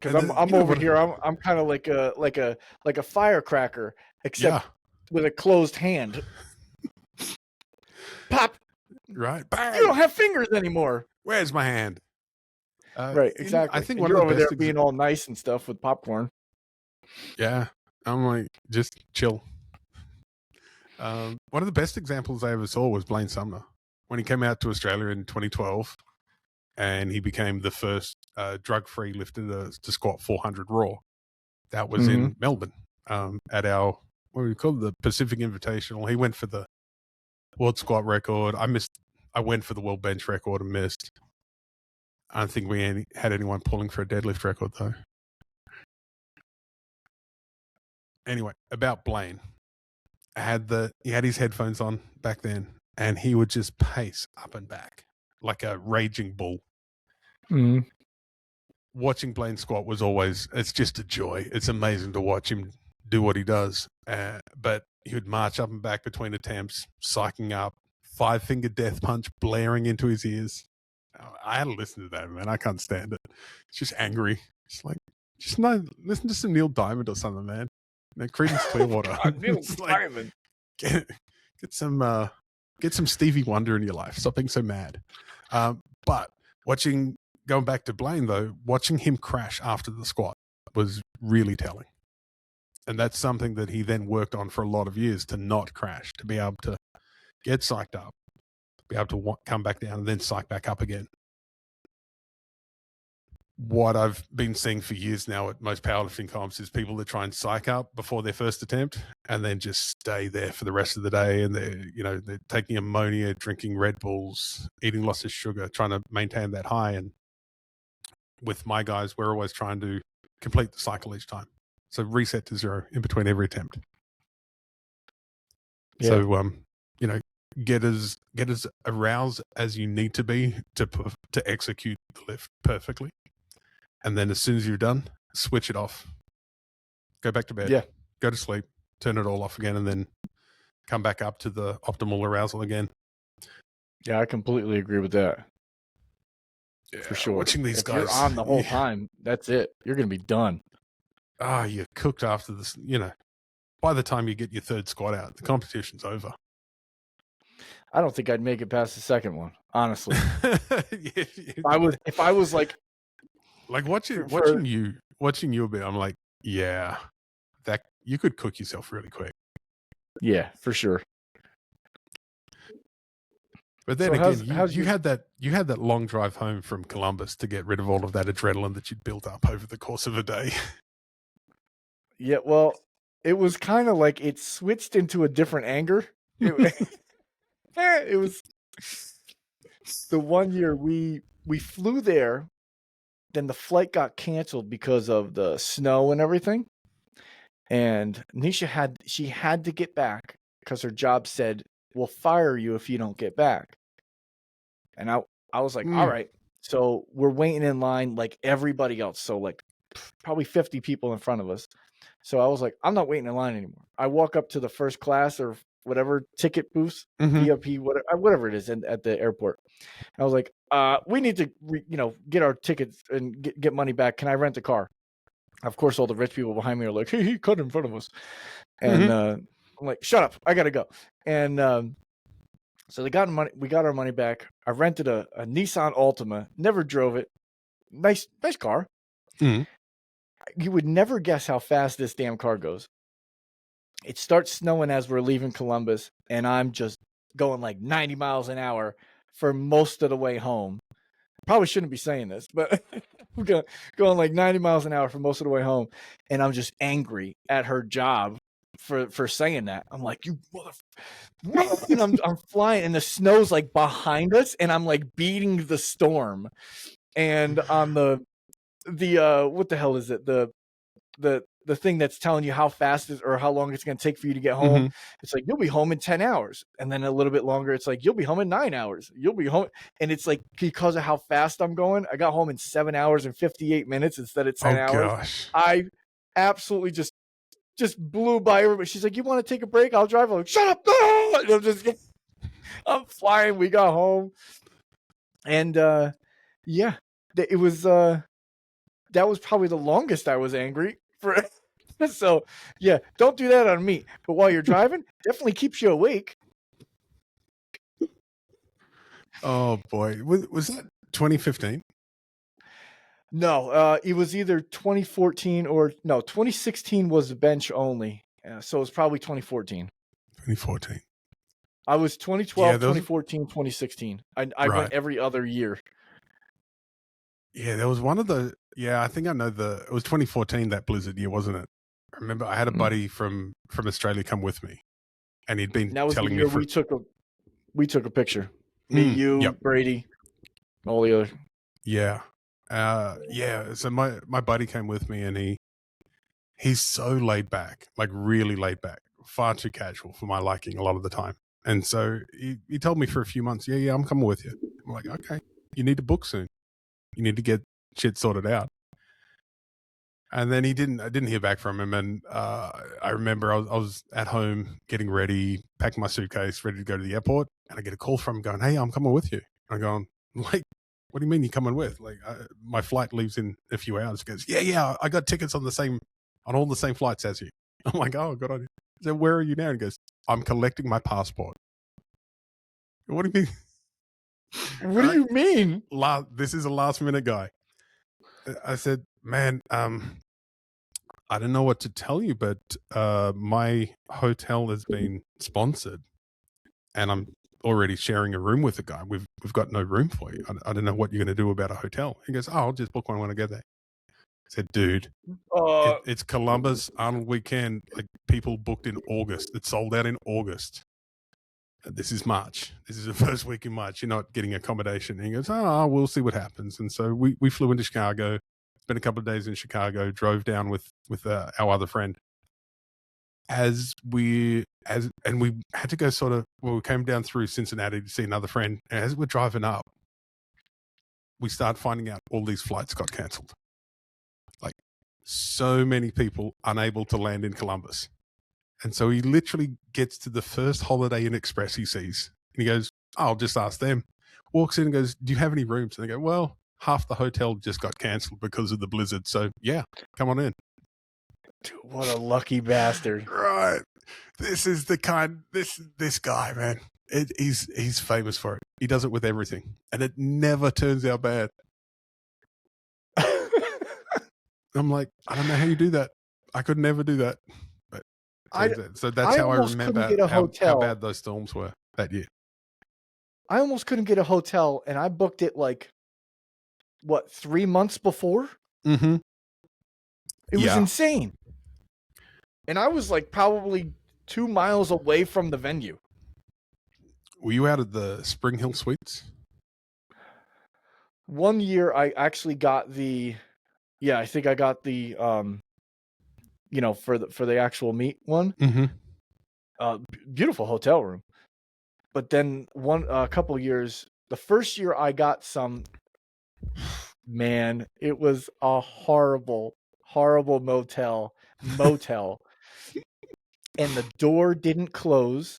over here. I'm kind of like a firecracker, except with a closed hand. Pop. Right. Bang. You don't have fingers anymore. Where's my hand? Right. Exactly. I think you're over there being all nice and stuff with popcorn. Yeah. I'm like, just chill. One of the best examples I ever saw was Blaine Sumner when he came out to Australia in 2012, and he became the first drug-free lifter to squat 400 raw. That was in Melbourne at our, what do we call it, the Pacific Invitational. He went for the world squat record. I went for the world bench record and missed. I don't think we had anyone pulling for a deadlift record though. Anyway, about Blaine. He had his headphones on back then, and he would just pace up and back like a raging bull. Watching Blaine squat was always, it's just a joy. It's amazing to watch him do what he does. But he would march up and back between attempts, psyching up, 5-finger death punch blaring into his ears. I had to listen to that, man. I can't stand it. It's just angry. It's like, listen to some Neil Diamond or something, man. Creedence Clearwater. Neil Diamond. Get some Stevie Wonder in your life. Stop being so mad. But going back to Blaine though, watching him crash after the squat was really telling. And that's something that he then worked on for a lot of years, to not crash, to be able to get psyched up, be able to come back down and then psych back up again. What I've been seeing for years now at most powerlifting comps is people that try and psych up before their first attempt and then just stay there for the rest of the day. And they're taking ammonia, drinking Red Bulls, eating lots of sugar, trying to maintain that high. And with my guys, we're always trying to complete the cycle each time. So reset to 0 in between every attempt. Yeah. So you know, get as aroused as you need to be to execute the lift perfectly, and then as soon as you're done, switch it off. Go back to bed. Yeah. Go to sleep. Turn it all off again, and then come back up to the optimal arousal again. Yeah, I completely agree with that. Yeah, for sure. Watching these If guys, you're on the whole time, that's it. You're gonna be done. You're cooked after this. You know, by the time you get your third squat out, the competition's over. I don't think I'd make it past the second one, honestly. Yeah, if I was like watching you a bit, I'm like, yeah, that you could cook yourself really quick. Yeah, for sure. But then again, you had that long drive home from Columbus to get rid of all of that adrenaline that you'd built up over the course of a day. Yeah, well, it was kind of like it switched into a different anger. It was the one year we flew there, then the flight got canceled because of the snow and everything. And Nisha had to get back because her job said, "We'll fire you if you don't get back." And I was like, all right. So we're waiting in line like everybody else. So like probably 50 people in front of us. So I was like, I'm not waiting in line anymore. I walk up to the first class or whatever ticket booths, VIP, whatever it is at the airport. I was like, we need to, get our tickets and get money back. Can I rent a car? Of course, all the rich people behind me are like, hey, he cut in front of us. And I'm like, shut up. I got to go. And so we got our money back. I rented a Nissan Altima, never drove it. Nice car. Mm-hmm. You would never guess how fast this damn car goes. It starts snowing as we're leaving Columbus, and I'm just going like 90 miles an hour for most of the way home. Probably shouldn't be saying this, but we're going like 90 miles an hour for most of the way home. And I'm just angry at her job for saying that. I'm like, you motherfucker. And I'm flying, and the snow's like behind us, and I'm like beating the storm. And on the what the hell is it? The thing that's telling you how fast or how long it's going to take for you to get home. It's like, you'll be home in 10 hours. And then a little bit longer, it's like, you'll be home in 9 hours. You'll be home. And it's like, because of how fast I'm going, I got home in 7 hours and 58 minutes instead of 10 hours. Gosh. I absolutely just blew by everybody. She's like, you want to take a break? I'll drive. I'm like, shut up. No! And I'm flying. We got home. And yeah, it was that was probably the longest I was angry for. So yeah, don't do that on me. But while you're driving, definitely keeps you awake. Oh boy, was that 2015? No, it was either 2014 or no, 2016 was the bench only. So it was probably 2014. 2014. I was 2012, 2014, 2016. I went every other year. Yeah, there was one of the. Yeah, I think I know it was 2014, that blizzard year, wasn't it? I remember I had a buddy from Australia come with me, and he'd been telling me. We took a picture. Me, you, Brady, all the other. Yeah, yeah. So my buddy came with me, and he's so laid back, like really laid back, far too casual for my liking a lot of the time. And so he told me for a few months, yeah, I'm coming with you. I'm like, okay, you need to book soon. You need to get shit sorted out. And then I didn't hear back from him. And I remember I was at home getting ready, packing my suitcase, ready to go to the airport. And I get a call from him going, hey, I'm coming with you. And I'm going, like, what do you mean you're coming with? Like, my flight leaves in a few hours. He goes, yeah, I got tickets on all the same flights as you. I'm like, oh, good idea. So where are you now? And he goes, I'm collecting my passport. What do you mean? What do you mean? This is a last minute guy. I said, man, I don't know what to tell you, but my hotel has been sponsored, and I'm already sharing a room with a guy. We've got no room for you. I don't know what you're going to do about a hotel. He goes, oh, I'll just book one when I get there. I said, dude, it's Columbus Arnold weekend. Like, people booked in August. It sold out in August. This is March. This is the first week in March. You're not getting accommodation. And he goes, oh, we'll see what happens. And so we flew into Chicago, spent a couple of days in Chicago, drove down with our other friend. And we had to go we came down through Cincinnati to see another friend. And as we're driving up, we start finding out all these flights got cancelled. Like, so many people unable to land in Columbus. And so he literally gets to the first Holiday Inn Express he sees. And he goes, I'll just ask them. Walks in and goes, do you have any rooms? And they go, well, half the hotel just got cancelled because of the blizzard. So, yeah, come on in. Dude, what a lucky bastard. Right. This is the this guy, man. He's famous for it. He does it with everything. And it never turns out bad. I'm like, I don't know how you do that. I could never do that. But so that's how I remember how bad those storms were that year. I almost couldn't get a hotel, and I booked it 3 months before? Mm-hmm. It was insane. And I was probably 2 miles away from the venue. Were you out of the Spring Hill Suites? One year I actually got I think I got the for the actual meet one. Mm-hmm. Beautiful hotel room. But then a couple years, the first year I got some, man, it was a horrible, horrible motel. And the door didn't close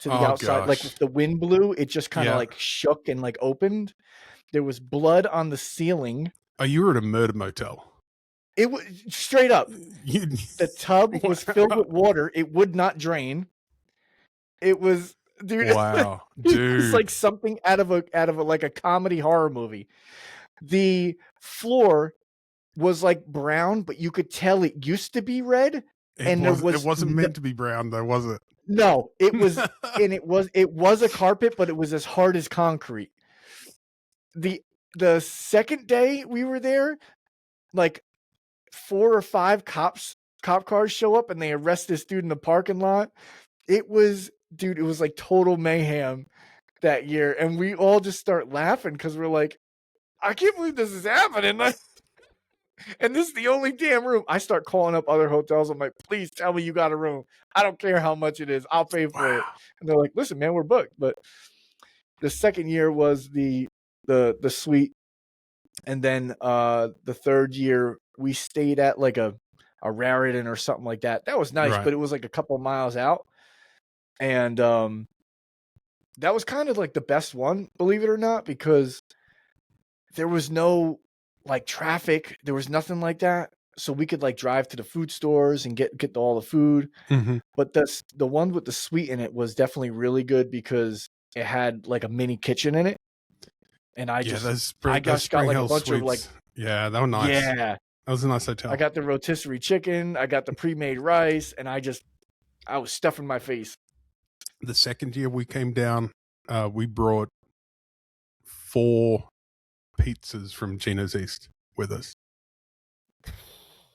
to the outside. Gosh. If the wind blew, it just kind of shook and opened. There was blood on the ceiling. Oh, you were at a murder motel. It was straight up. The tub was filled with water. It would not drain. It was, dude. Wow, dude. It's like something out of a comedy horror movie. The floor was brown, but you could tell it used to be red. It wasn't meant to be brown, though, was it? No, it was, and it was a carpet, but it was as hard as concrete. The second day we were there, 4 or 5 cop cars show up and they arrest this dude in the parking lot. It was total mayhem that year, and we all just start laughing because we're like, I can't believe this is happening. And this is the only damn room. I start calling up other hotels. I'm like, please tell me you got a room. I don't care how much it is. I'll pay for it. And they're like, listen, man, we're booked. But the second year was the suite. And then the third year we stayed at a Raritan or something like that. That was nice, right. But it was a couple miles out. And that was kind of the best one, believe it or not, because there was no traffic. There was nothing like that. So we could drive to the food stores and get all the food. Mm-hmm. But the one with the suite in it was definitely really good because it had a mini kitchen in it. And I got a bunch suites. Yeah, that was nice. Yeah. That was a nice hotel. I got the rotisserie chicken. I got the pre-made rice, and I was stuffing my face. The second year we came down, we brought 4 pizzas from Gino's East with us.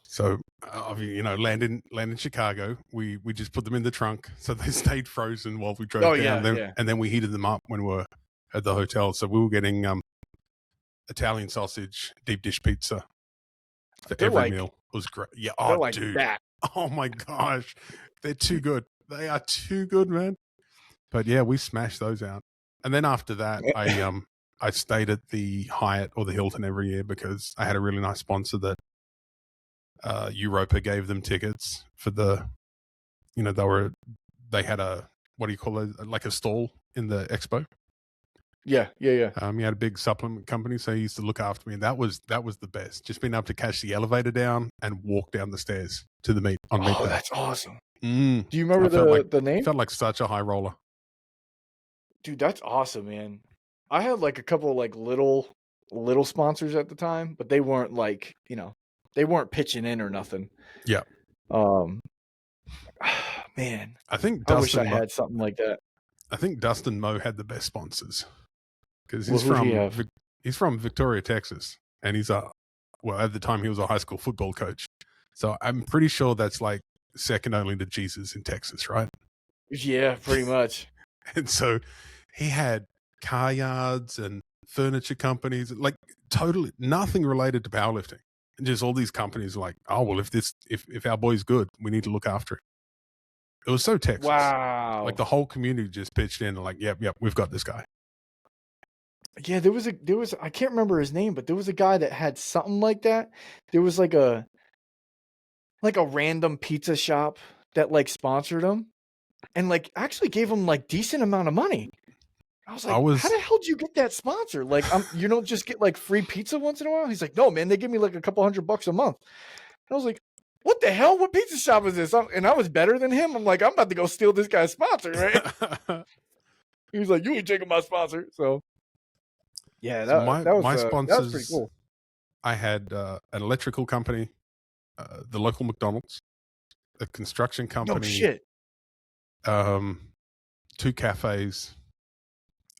So, land in Chicago. We just put them in the trunk, so they stayed frozen while we drove down. And then we heated them up when we were at the hotel. So we were getting Italian sausage deep dish pizza for every meal. It was great. Yeah. Oh, dude. That. Oh my gosh, they're too good. They are too good, man. But yeah, we smashed those out. And then after that, I stayed at the Hyatt or the Hilton every year because I had a really nice sponsor that Europa gave them tickets for the, they had a, what do you call it? A stall in the expo. Yeah. He had a big supplement company, so he used to look after me, and that was the best. Just being able to catch the elevator down and walk down the stairs to the meet on meet day. That's awesome. Do you remember the name? It felt like such a high roller. Dude, that's awesome, man. I had a couple little sponsors at the time, but they weren't they weren't pitching in or nothing. Yeah. Man, I think I wish I had something like that. I think Dustin Moe had the best sponsors because he's from Victoria, Texas, and he's at the time he was a high school football coach. So I'm pretty sure that's second only to Jesus in Texas, right? Yeah, pretty much. And so he had car yards and furniture companies, totally nothing related to powerlifting. just all these companies are like, oh well, if our boy's good, we need to look after it. It was so Texas. Wow. Like the whole community just pitched in and like, yep, we've got this guy. Yeah, there was I can't remember his name, but there was a guy that had something like that. There was like a random pizza shop that like sponsored him and like actually gave him like decent amount of money. I was like, how the hell did you get that sponsor? Like, you don't just get like free pizza once in a while? He's like, no, man, they give me like a couple $100 a month. And I was like, what the hell? What pizza shop is this? And I was better than him. I'm like, I'm about to go steal this guy's sponsor, right? He was like, you ain't taking my sponsor. So yeah, that was pretty cool. I had an electrical company, the local McDonald's, a construction company. No shit. 2 cafes,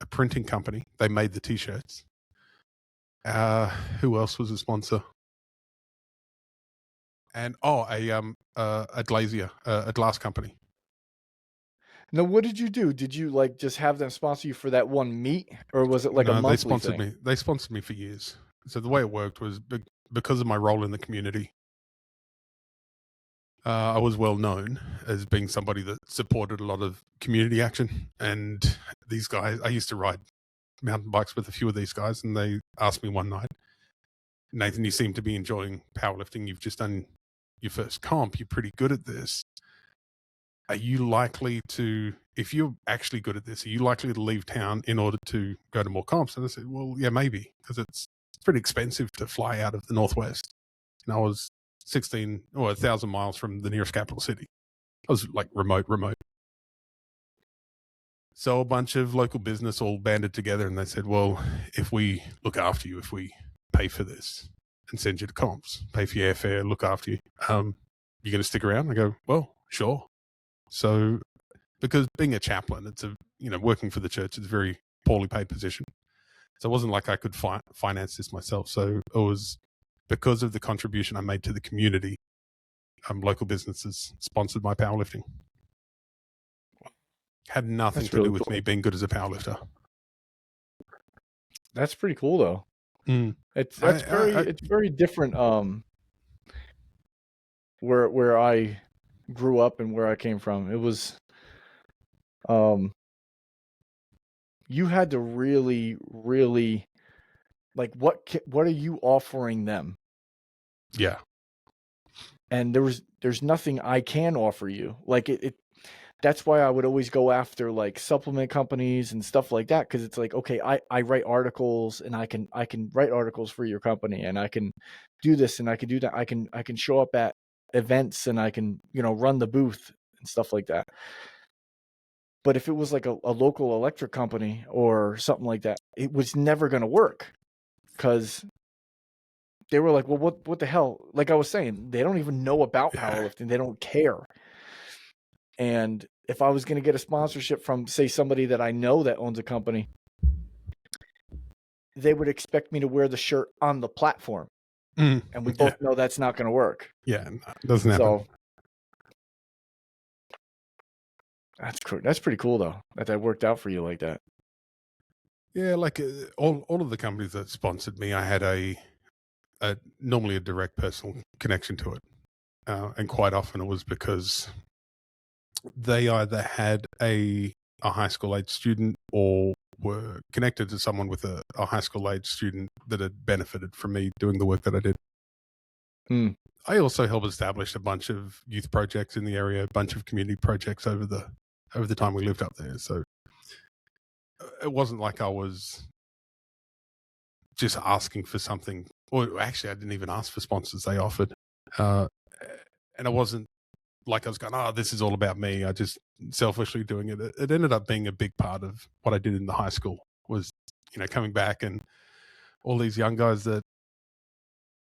a printing company. They made the t-shirts. Who else was a sponsor? And a glazier, a glass company. Now, what did you do? Did you like just have them sponsor you for that one meet, or was it like a monthly they sponsored thing? me. They sponsored me for years. So the way it worked was because of my role in the community. I was well known as being somebody that supported a lot of community action. And these guys, I used to ride mountain bikes with a few of these guys, and they asked me one night, Nathan, you seem to be enjoying powerlifting. You've just done your first comp. You're pretty good at this. Are you likely to, if you're actually good at this, are you likely to leave town in order to go to more comps? And I said, well, yeah, maybe, because it's pretty expensive to fly out of the Northwest. And I was 1,000 miles from the nearest capital city. I was like remote. So a bunch of local business all banded together and they said, well, if we look after you, if we pay for this and send you to comps, pay for your airfare, look after you, you're going to stick around? I go, well, sure. So because being a chaplain, it's working for the church, it's a very poorly paid position. So it wasn't like I could finance this myself. So it was because of the contribution I made to the community, local businesses sponsored my powerlifting. Had nothing to do with me being good as a powerlifter. That's pretty cool, though. It's very different. Where I grew up and where I came from, it was, you had to really, really, like, what are you offering them? Yeah. And there's nothing I can offer you. Like that's why I would always go after like supplement companies and stuff like that. Cause it's like, okay, I write articles and I can write articles for your company and I can do this and I can do that. I can show up at events and I can, run the booth and stuff like that. But if it was like a local electric company or something like that, it was never going to work because they were like, well, what the hell? Like I was saying, they don't even know about powerlifting. They don't care. And if I was going to get a sponsorship from, say, somebody that I know that owns a company, they would expect me to wear the shirt on the platform. And we both know that's not going to work. Yeah, it doesn't happen. So that's cool. That's pretty cool, though, that worked out for you like that. Yeah, like all of the companies that sponsored me, I had normally a direct personal connection to it. And quite often it was because they either had a high school age student or were connected to someone with a high school age student that had benefited from me doing the work that I did. I also helped establish a bunch of youth projects in the area, a bunch of community projects over the time we lived up there. So it wasn't like I was just asking for something, or actually I didn't even ask for sponsors. They offered, and it wasn't like I was going, this is all about me. I just selfishly doing it. It ended up being a big part of what I did in the high school was, coming back and all these young guys that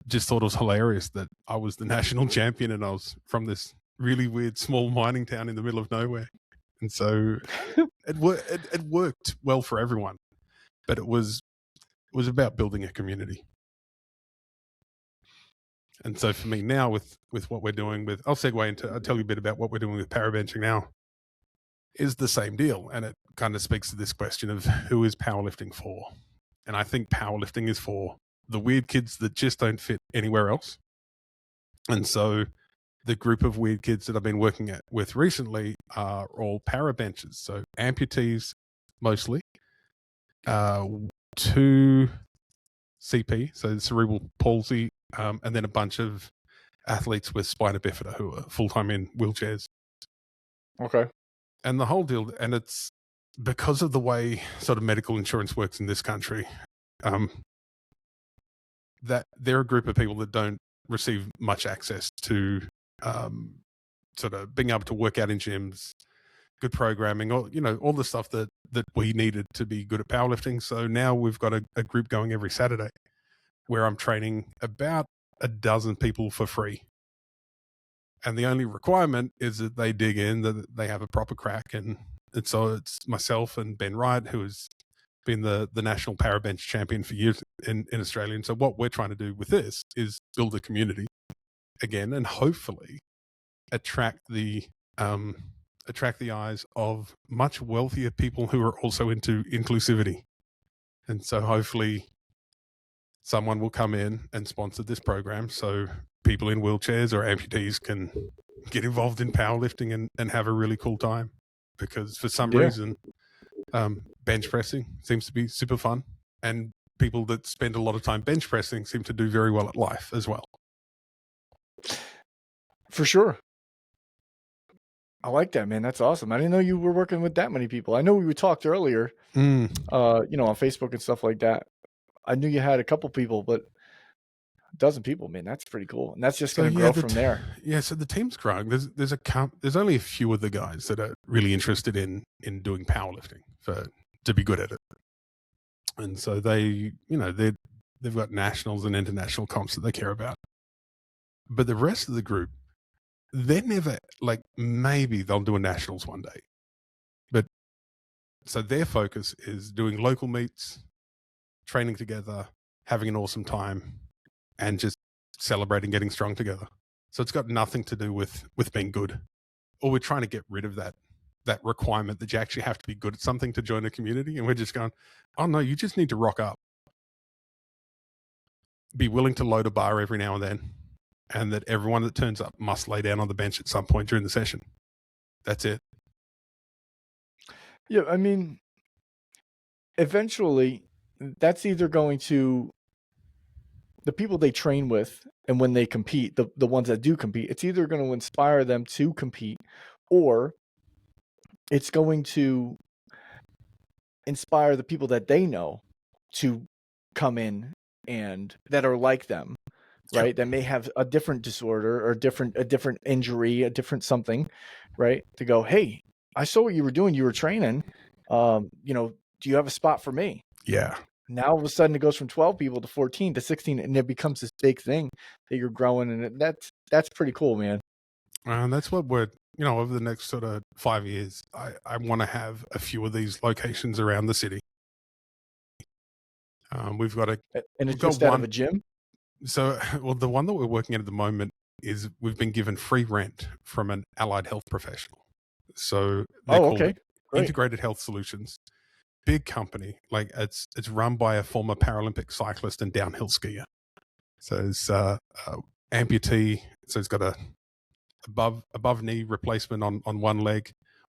just thought it was hilarious that I was the national champion and I was from this really weird small mining town in the middle of nowhere. And so it worked well for everyone, but it was about building a community. And so for me now with what we're doing I'll segue into, I'll tell you a bit about what we're doing with parabenching now, is the same deal. And it kind of speaks to this question of who is powerlifting for? And I think powerlifting is for the weird kids that just don't fit anywhere else. And so the group of weird kids that I've been working with recently are all parabenchers, so amputees mostly, 2 CP, so cerebral palsy, and then a bunch of athletes with spina bifida who are full-time in wheelchairs. Okay. And the whole deal, and it's because of the way sort of medical insurance works in this country, that they're a group of people that don't receive much access to sort of being able to work out in gyms, good programming, or all the stuff that we needed to be good at powerlifting. So now we've got a group going every Saturday where I'm training about a dozen people for free. And the only requirement is that they dig in, that they have a proper crack. And so it's myself and Ben Wright, who has been the national parabench champion for years in Australia. And so what we're trying to do with this is build a community again, and hopefully attract the eyes of much wealthier people who are also into inclusivity. And so hopefully someone will come in and sponsor this program so people in wheelchairs or amputees can get involved in powerlifting and have a really cool time. Because for some reason, bench pressing seems to be super fun, and people that spend a lot of time bench pressing seem to do very well at life as well. For sure. I like that, man. That's awesome. I didn't know you were working with that many people. I know we talked earlier, on Facebook and stuff like that. I knew you had a couple people, but a dozen people, man, that's pretty cool. And that's just going to grow from there. Yeah, so the team's growing. There's only a few of the guys that are really interested in doing powerlifting to be good at it. And so they've got nationals and international comps that they care about. But the rest of the group, they're never, like, maybe they'll do a nationals one day. But so their focus is doing local meets, training together, having an awesome time, and just celebrating getting strong together. So it's got nothing to do with being good. Or we're trying to get rid of that requirement that you actually have to be good at something to join a community. And we're just going, oh no, you just need to rock up. Be willing to load a bar every now and then. And that everyone that turns up must lay down on the bench at some point during the session. That's it. Yeah, I mean, eventually, that's either going to, the people they train with and when they compete, the ones that do compete, it's either going to inspire them to compete, or it's going to inspire the people that they know to come in and that are like them. Right. Yep. That may have a different disorder or a different injury, a different something, right? To go, hey, I saw what you were doing. You were training. Do you have a spot for me? Yeah. Now all of a sudden it goes from 12 people to 14 to 16, and it becomes this big thing that you're growing. And that's pretty cool, man. And that's what we're, over the next sort of 5 years, I want to have a few of these locations around the city. We've got and it's just out of a gym. So, well, the one that we're working at the moment is we've been given free rent from an allied health professional. So they call it Integrated Health Solutions. Big company, like it's run by a former Paralympic cyclist and downhill skier. So it's amputee. So he's got a above knee replacement on one leg.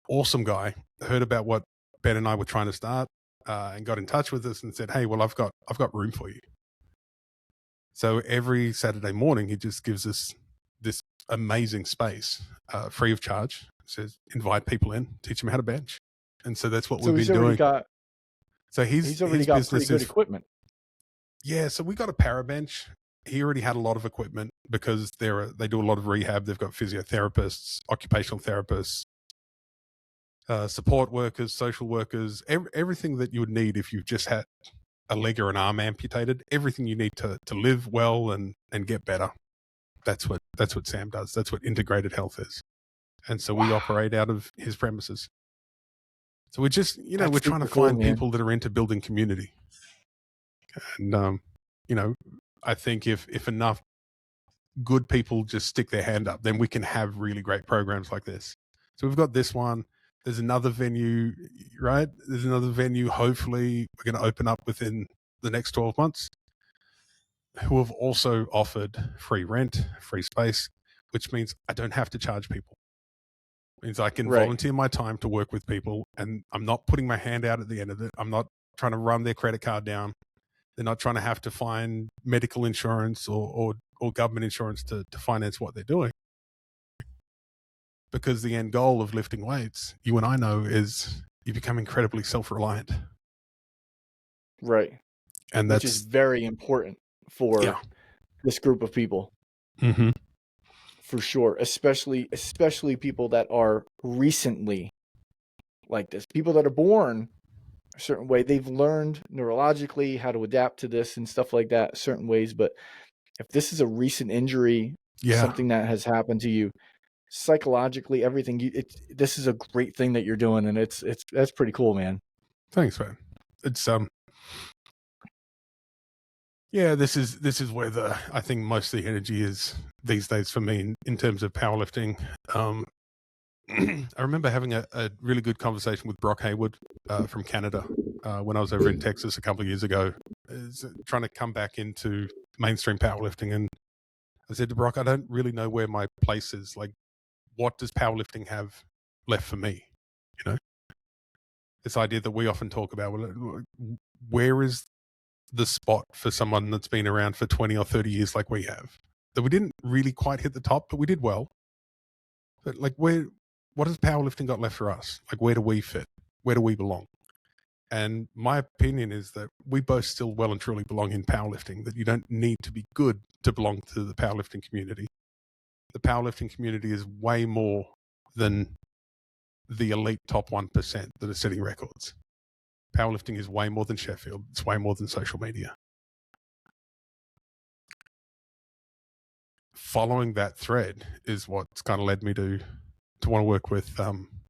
Awesome guy. Heard about what Ben and I were trying to start and got in touch with us and said, hey, well, I've got room for you. So every Saturday morning, he just gives us this amazing space, free of charge. Says, invite people in, teach them how to bench. And so that's what we've been doing. So he's already got pretty good equipment. Yeah, so we got a parabench. He already had a lot of equipment because they do a lot of rehab. They've got physiotherapists, occupational therapists, support workers, social workers, everything that you would need if you've just had a leg or an arm amputated, everything you need to live well and get better. That's what Sam does. That's what integrated health is. And so we operate out of his premises. So we're just, we're trying to find people that are into building community. And, I think if enough good people just stick their hand up, then we can have really great programs like this. So we've got this one. There's another venue, right? There's another venue. Hopefully we're going to open up within the next 12 months. who have also offered free rent, free space, which means I don't have to charge people. It means I can volunteer my time to work with people, and I'm not putting my hand out at the end of it. I'm not trying to run their credit card down. They're not trying to have to find medical insurance or government insurance to finance what they're doing. Because the end goal of lifting weights, you and I know, is you become incredibly self-reliant. Right. And which is very important for this group of people. Mm-hmm. For sure. Especially people that are recently like this. People that are born a certain way. They've learned neurologically how to adapt to this and stuff like that certain ways. But if this is a recent injury, something that has happened to you, psychologically, everything, this is a great thing that you're doing, and that's pretty cool, man. Thanks, man. It's yeah, this is where I think most of the energy is these days for me in terms of powerlifting. I remember having a really good conversation with Brock Hayward from Canada when I was over in Texas a couple of years ago, trying to come back into mainstream powerlifting. And I said to Brock, I don't really know where my place is. Like, what does powerlifting have left for me? You know, this idea that we often talk about, where is the spot for someone that's been around for 20 or 30 years like we have? That we didn't really quite hit the top, but we did well. But like, what has powerlifting got left for us? Like, where do we fit? Where do we belong? And my opinion is that we both still well and truly belong in powerlifting, that you don't need to be good to belong to the powerlifting community. The powerlifting community is way more than the elite top 1% that are setting records. Powerlifting is way more than Sheffield. It's way more than social media. Following that thread is what's kind of led me to want to work with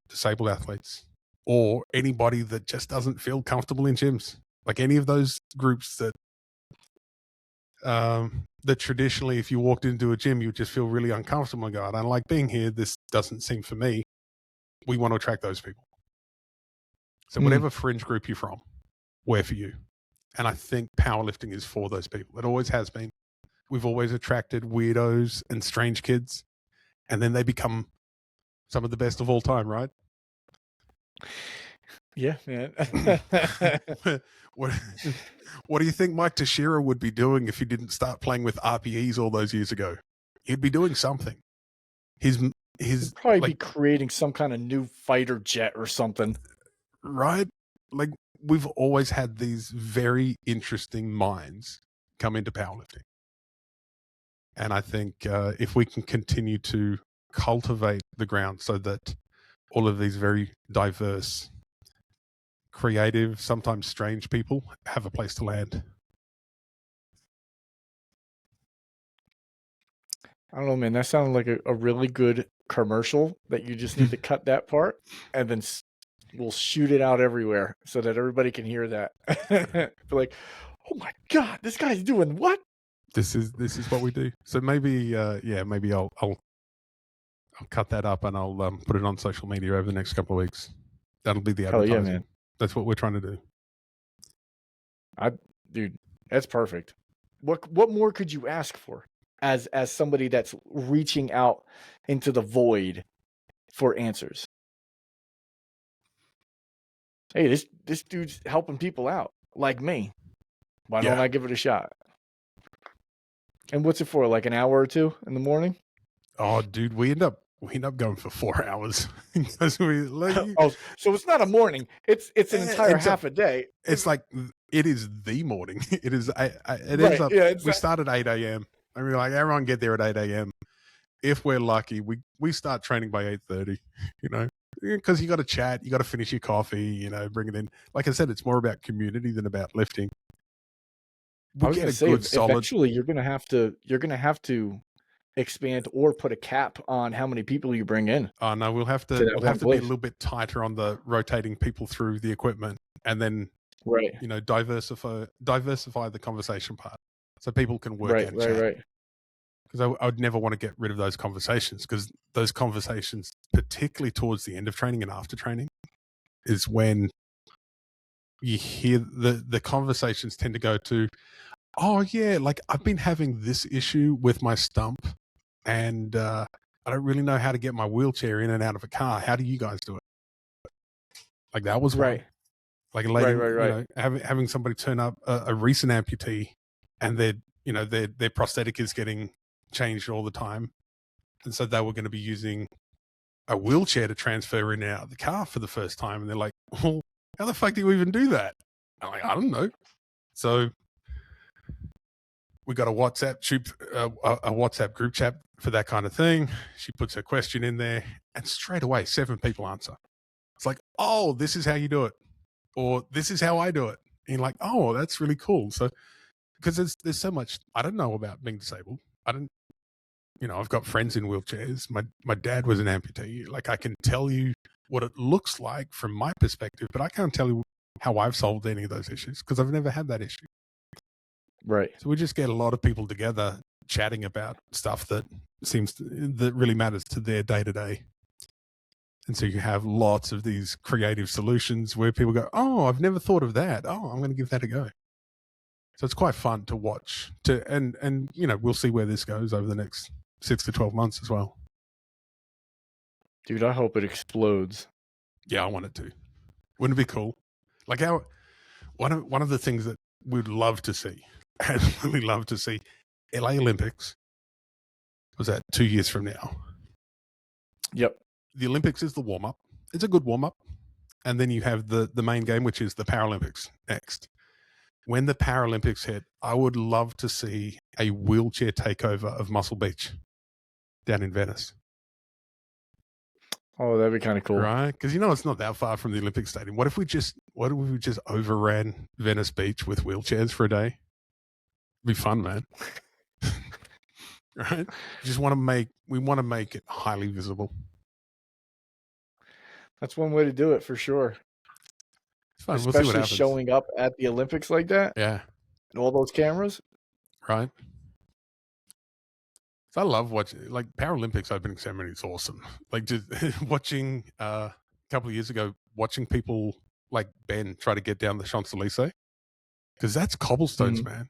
disabled athletes or anybody that just doesn't feel comfortable in gyms. Like any of those groups that traditionally, if you walked into a gym, you would just feel really uncomfortable and go, I don't like being here. This doesn't seem for me. We want to attract those people. So whatever fringe group you're from, we're for you. And I think powerlifting is for those people. It always has been. We've always attracted weirdos and strange kids, and then they become some of the best of all time, right? Yeah, man. What do you think Mike Teixeira would be doing if he didn't start playing with RPEs all those years ago? He'd be doing something. He'd probably be creating some kind of new fighter jet or something. Right? Like, we've always had these very interesting minds come into powerlifting. And I think if we can continue to cultivate the ground so that all of these very diverse, creative, sometimes strange people have a place to land. I don't know, man. That sounded like a really good commercial that you just need to cut that part and then we'll shoot it out everywhere so that everybody can hear that. Like, oh my God, this guy's doing what? This is what we do. So maybe, maybe I'll cut that up and I'll put it on social media over the next couple of weeks. That'll be the advertising. Hell yeah, man. That's what we're trying to do. Dude, that's perfect. What more could you ask for as somebody that's reaching out into the void for answers? Hey, this dude's helping people out like me. Why don't I give it a shot? And what's it for? Like an hour or two in the morning? Oh, dude, we end up going for 4 hours because so it's not a morning. It's an entire half a day. It's like it is the morning. It is. It ends up. Yeah, we start at 8 a.m. and we're like, everyone get there at 8 a.m. If we're lucky, we start training by 8:30. You know, because you got to chat, you got to finish your coffee. You know, bring it in. Like I said, it's more about community than about lifting. I was going to say, eventually you're going to have to expand or put a cap on how many people you bring in. Oh no, we'll have to be a little bit tighter on the rotating people through the equipment, and then diversify the conversation part so people can work and chat. Right. Because I would never want to get rid of those conversations, because those conversations, particularly towards the end of training and after training, is when you hear the conversations tend to go to, Oh yeah, like I've been having this issue with my stump, and I don't really know how to get my wheelchair in and out of a car. How do you guys do it? Like that was one. Right. Like a lady, Right. having somebody turn up a recent amputee, and their prosthetic is getting changed all the time, and so they were going to be using a wheelchair to transfer in and out of the car for the first time, and they're like, "Well, how the fuck do you even do that?" I'm like, "I don't know." So we got a WhatsApp group chat for that kind of thing. She puts her question in there, and straight away, 7 people answer. It's like, "Oh, this is how you do it," or "This is how I do it." And you're like, "Oh, that's really cool." So because there's so much I don't know about being disabled. I don't, I've got friends in wheelchairs. My dad was an amputee. Like I can tell you what it looks like from my perspective, but I can't tell you how I've solved any of those issues because I've never had that issue. Right. So we just get a lot of people together chatting about stuff that that really matters to their day to day. And so you have lots of these creative solutions where people go, "Oh, I've never thought of that. Oh, I'm going to give that a go." So it's quite fun to watch. And we'll see where this goes over the next 6 to 12 months as well. Dude, I hope it explodes. Yeah, I want it to. Wouldn't it be cool? Like one of the things that we'd love to see, and really love to see, LA Olympics. Was that 2 years from now? Yep. The Olympics is the warm up. It's a good warm up, and then you have the main game, which is the Paralympics next. When the Paralympics hit, I would love to see a wheelchair takeover of Muscle Beach down in Venice. Oh, that'd be kind of cool. Right? Because it's not that far from the Olympic Stadium. What if we just overran Venice Beach with wheelchairs for a day? It'd be fun, man. Right? We want to make it highly visible. That's one way to do it for sure. It's fun. Especially we'll see what happens. showing up at the Olympics like that. Yeah. And all those cameras. Right. So I love watching, like, Paralympics opening ceremony is awesome. Like just watching a couple of years ago, watching people like Ben try to get down the Champs-Elysees, because that's cobblestones, man.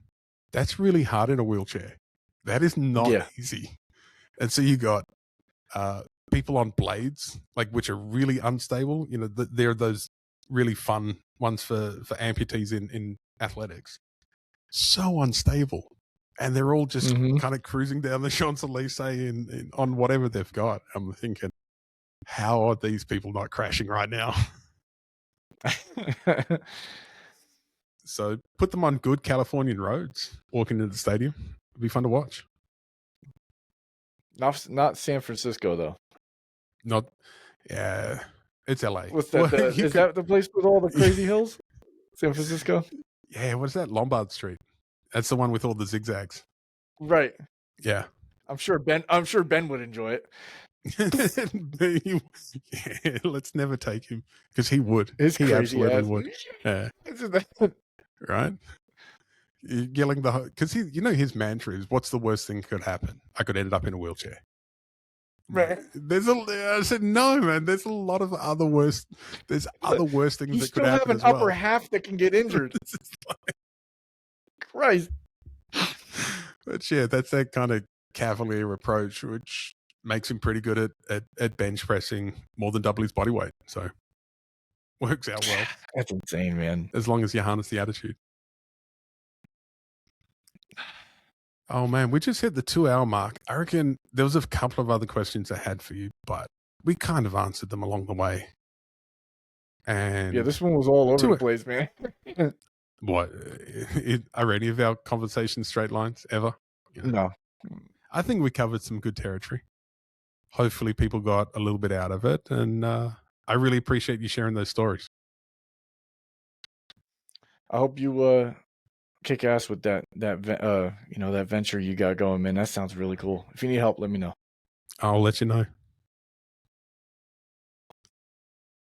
That's really hard in a wheelchair. That is not easy. And so you got people on blades, like, which are really unstable. There are those really fun ones for amputees in athletics. So unstable. And they're all just kind of cruising down the Champs-Elysees on whatever they've got. I'm thinking, how are these people not crashing right now? So put them on good Californian roads, walking into the stadium. It'd be fun to watch. Not San Francisco, though. It's LA. What's that? Is that the place with all the crazy hills? San Francisco? Yeah, what's that? Lombard Street. That's the one with all the zigzags. Right. Yeah. I'm sure Ben would enjoy it. Let's never take him, because he would. He absolutely would. Yeah. Right? You're yelling because his mantra is, "What's the worst thing that could happen? I could end up in a wheelchair." Right. I said, no, man. There's a lot of other worse. There's other worse things that could happen. You still have an upper half that can get injured. Christ. But yeah, that's that kind of cavalier approach, which makes him pretty good at bench pressing more than double his body weight. So works out well. That's insane, man. As long as you harness the attitude. Oh man, we just hit the 2-hour mark. I reckon there was a couple of other questions I had for you, but we kind of answered them along the way. And yeah, this one was all over the place, man. What? Are any of our conversations straight lines ever? No. I think we covered some good territory. Hopefully people got a little bit out of it, and I really appreciate you sharing those stories. I hope you kick ass with that venture you got going, man. That sounds really cool. If you need help, let me know. I'll let you know.